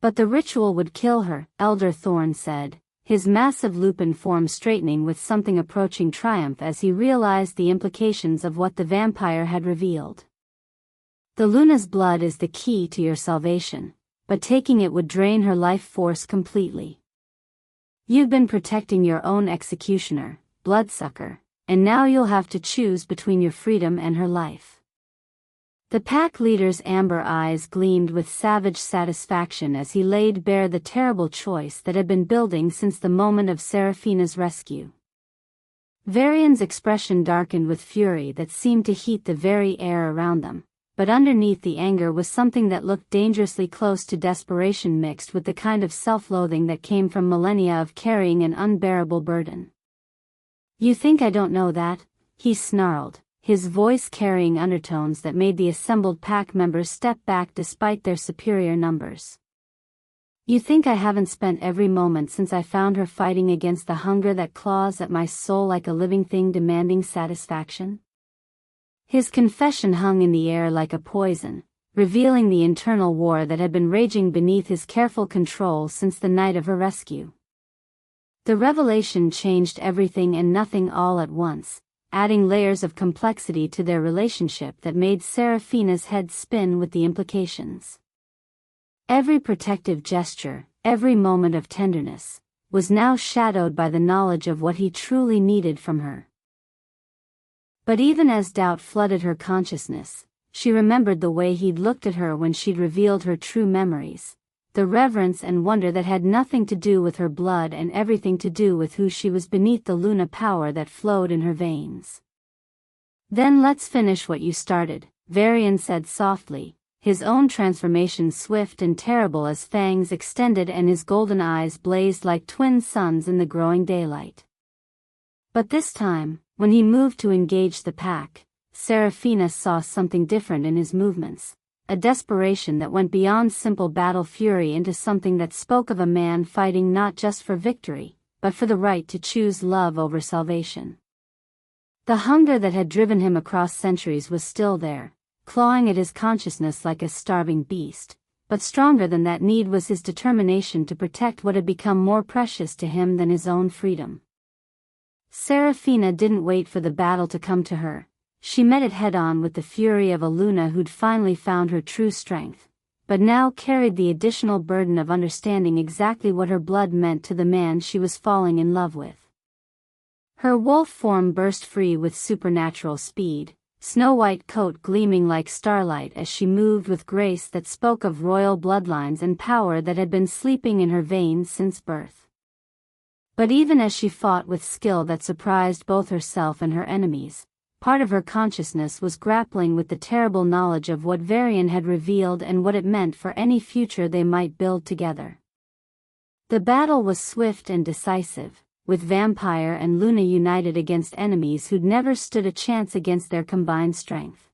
"But the ritual would kill her," Elder Thorne said, his massive lupin form straightening with something approaching triumph as he realized the implications of what the vampire had revealed. The Luna's blood is the key to your salvation, but taking it would drain her life force completely. You've been protecting your own executioner, bloodsucker, and now you'll have to choose between your freedom and her life. The pack leader's amber eyes gleamed with savage satisfaction as he laid bare the terrible choice that had been building since the moment of Seraphina's rescue. Varian's expression darkened with fury that seemed to heat the very air around them, but underneath the anger was something that looked dangerously close to desperation mixed with the kind of self-loathing that came from millennia of carrying an unbearable burden. "You think I don't know that?" he snarled, his voice carrying undertones that made the assembled pack members step back despite their superior numbers. "You think I haven't spent every moment since I found her fighting against the hunger that claws at my soul like a living thing demanding satisfaction?" His confession hung in the air like a poison, revealing the internal war that had been raging beneath his careful control since the night of her rescue. The revelation changed everything and nothing all at once, adding layers of complexity to their relationship that made Seraphina's head spin with the implications. Every protective gesture, every moment of tenderness, was now shadowed by the knowledge of what he truly needed from her. But even as doubt flooded her consciousness, she remembered the way he'd looked at her when she'd revealed her true memories, the reverence and wonder that had nothing to do with her blood and everything to do with who she was beneath the Luna power that flowed in her veins. "Then let's finish what you started," Varian said softly, his own transformation swift and terrible as fangs extended and his golden eyes blazed like twin suns in the growing daylight. But this time, when he moved to engage the pack, Seraphina saw something different in his movements, a desperation that went beyond simple battle fury into something that spoke of a man fighting not just for victory, but for the right to choose love over salvation. The hunger that had driven him across centuries was still there, clawing at his consciousness like a starving beast, but stronger than that need was his determination to protect what had become more precious to him than his own freedom. Seraphina didn't wait for the battle to come to her. She met it head-on with the fury of a Luna who'd finally found her true strength, but now carried the additional burden of understanding exactly what her blood meant to the man she was falling in love with. Her wolf form burst free with supernatural speed, snow-white coat gleaming like starlight as she moved with grace that spoke of royal bloodlines and power that had been sleeping in her veins since birth. But even as she fought with skill that surprised both herself and her enemies, part of her consciousness was grappling with the terrible knowledge of what Varian had revealed and what it meant for any future they might build together. The battle was swift and decisive, with Vampire and Luna united against enemies who'd never stood a chance against their combined strength.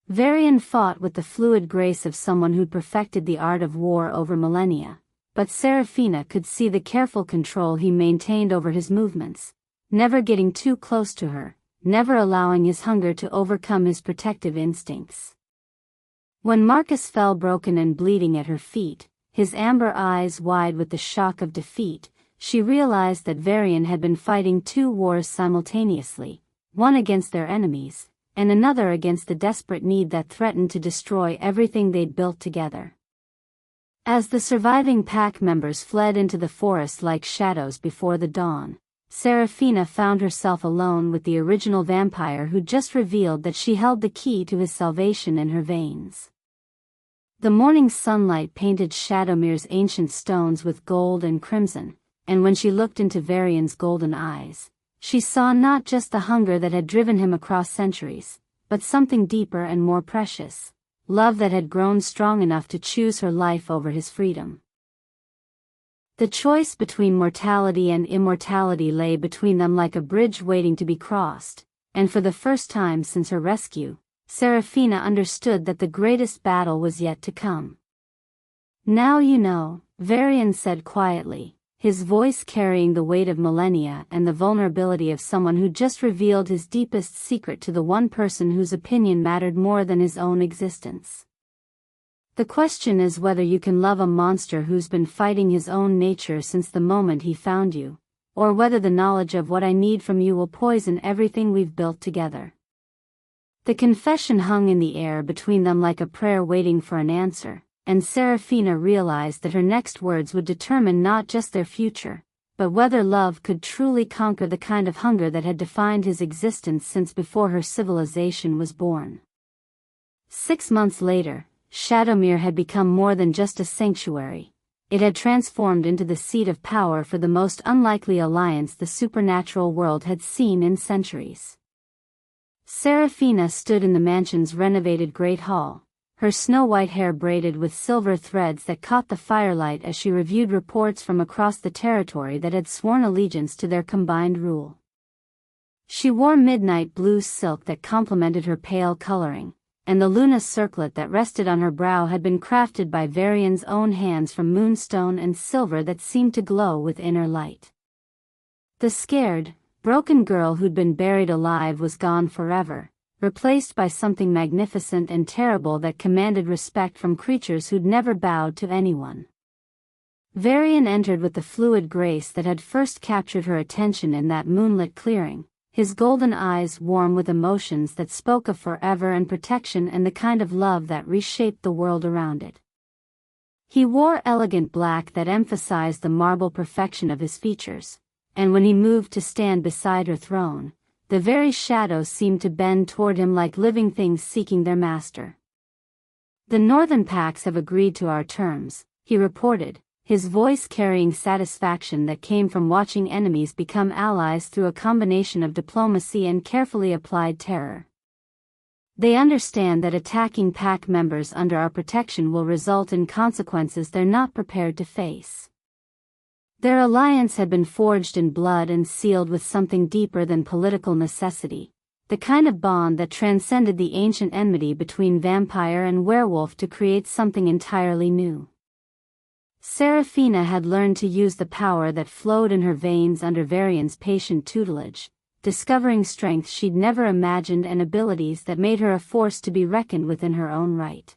Varian fought with the fluid grace of someone who'd perfected the art of war over millennia, but Seraphina could see the careful control he maintained over his movements, never getting too close to her, never allowing his hunger to overcome his protective instincts. When Marcus fell broken and bleeding at her feet, his amber eyes wide with the shock of defeat, she realized that Varian had been fighting two wars simultaneously, one against their enemies, and another against the desperate need that threatened to destroy everything they'd built together. As the surviving pack members fled into the forest like shadows before the dawn, Seraphina found herself alone with the original vampire who'd just revealed that she held the key to his salvation in her veins. The morning sunlight painted Shadowmere's ancient stones with gold and crimson, and when she looked into Varian's golden eyes, she saw not just the hunger that had driven him across centuries, but something deeper and more precious, love that had grown strong enough to choose her life over his freedom. The choice between mortality and immortality lay between them like a bridge waiting to be crossed, and for the first time since her rescue, Seraphina understood that the greatest battle was yet to come. "Now you know," Varian said quietly, his voice carrying the weight of millennia and the vulnerability of someone who just revealed his deepest secret to the one person whose opinion mattered more than his own existence. The question is whether you can love a monster who's been fighting his own nature since the moment he found you, or whether the knowledge of what I need from you will poison everything we've built together." The confession hung in the air between them like a prayer waiting for an answer, and Seraphina realized that her next words would determine not just their future, but whether love could truly conquer the kind of hunger that had defined his existence since before her civilization was born. 6 months later, Shadowmere had become more than just a sanctuary. It had transformed into the seat of power for the most unlikely alliance the supernatural world had seen in centuries. Seraphina stood in the mansion's renovated Great Hall, her snow-white hair braided with silver threads that caught the firelight as she reviewed reports from across the territory that had sworn allegiance to their combined rule. She wore midnight blue silk that complemented her pale coloring, and the Luna circlet that rested on her brow had been crafted by Varian's own hands from moonstone and silver that seemed to glow with inner light. The scared, broken girl who'd been buried alive was gone forever, replaced by something magnificent and terrible that commanded respect from creatures who'd never bowed to anyone. Varian entered with the fluid grace that had first captured her attention in that moonlit clearing, his golden eyes warm with emotions that spoke of forever and protection and the kind of love that reshaped the world around it. He wore elegant black that emphasized the marble perfection of his features, and when he moved to stand beside her throne, the very shadows seemed to bend toward him like living things seeking their master. "The northern packs have agreed to our terms," he reported, his voice carrying satisfaction that came from watching enemies become allies through a combination of diplomacy and carefully applied terror. "They understand that attacking pack members under our protection will result in consequences they're not prepared to face. Their alliance had been forged in blood and sealed with something deeper than political necessity, the kind of bond that transcended the ancient enmity between vampire and werewolf to create something entirely new." Seraphina had learned to use the power that flowed in her veins under Varian's patient tutelage, discovering strength she'd never imagined and abilities that made her a force to be reckoned with in her own right.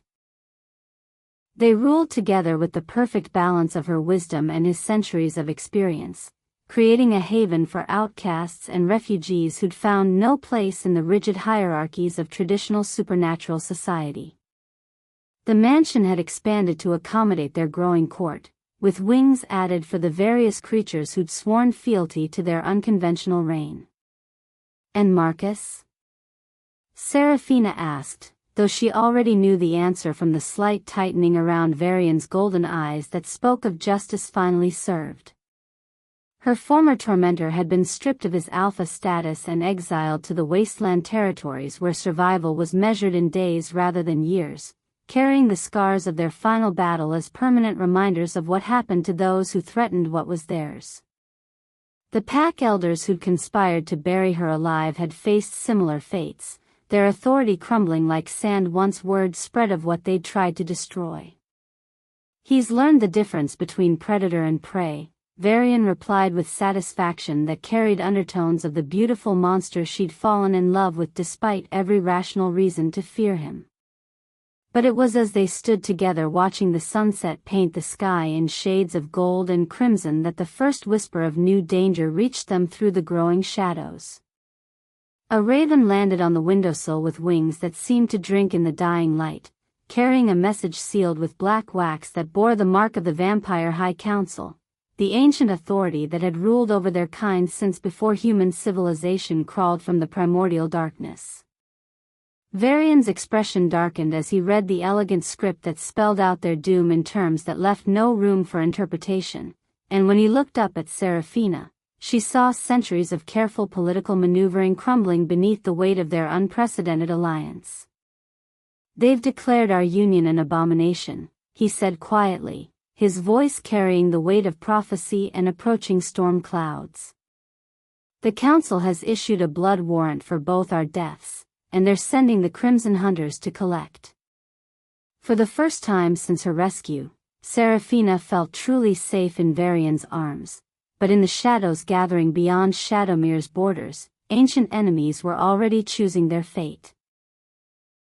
They ruled together with the perfect balance of her wisdom and his centuries of experience, creating a haven for outcasts and refugees who'd found no place in the rigid hierarchies of traditional supernatural society. The mansion had expanded to accommodate their growing court, with wings added for the various creatures who'd sworn fealty to their unconventional reign. "And Marcus?" Seraphina asked, though she already knew the answer from the slight tightening around Varian's golden eyes that spoke of justice finally served. Her former tormentor had been stripped of his alpha status and exiled to the wasteland territories where survival was measured in days rather than years, carrying the scars of their final battle as permanent reminders of what happened to those who threatened what was theirs. The pack elders who'd conspired to bury her alive had faced similar fates, their authority crumbling like sand once word spread of what they'd tried to destroy. "He's learned the difference between predator and prey," Varian replied with satisfaction that carried undertones of the beautiful monster she'd fallen in love with despite every rational reason to fear him. But it was as they stood together watching the sunset paint the sky in shades of gold and crimson that the first whisper of new danger reached them through the growing shadows. A raven landed on the windowsill with wings that seemed to drink in the dying light, carrying a message sealed with black wax that bore the mark of the Vampire High Council, the ancient authority that had ruled over their kind since before human civilization crawled from the primordial darkness. Varian's expression darkened as he read the elegant script that spelled out their doom in terms that left no room for interpretation, and when he looked up at Seraphina, she saw centuries of careful political maneuvering crumbling beneath the weight of their unprecedented alliance. "They've declared our union an abomination," he said quietly, his voice carrying the weight of prophecy and approaching storm clouds. "The council has issued a blood warrant for both our deaths, and they're sending the Crimson Hunters to collect." For the first time since her rescue, Seraphina felt truly safe in Varian's arms. But in the shadows gathering beyond Shadowmere's borders, ancient enemies were already choosing their fate.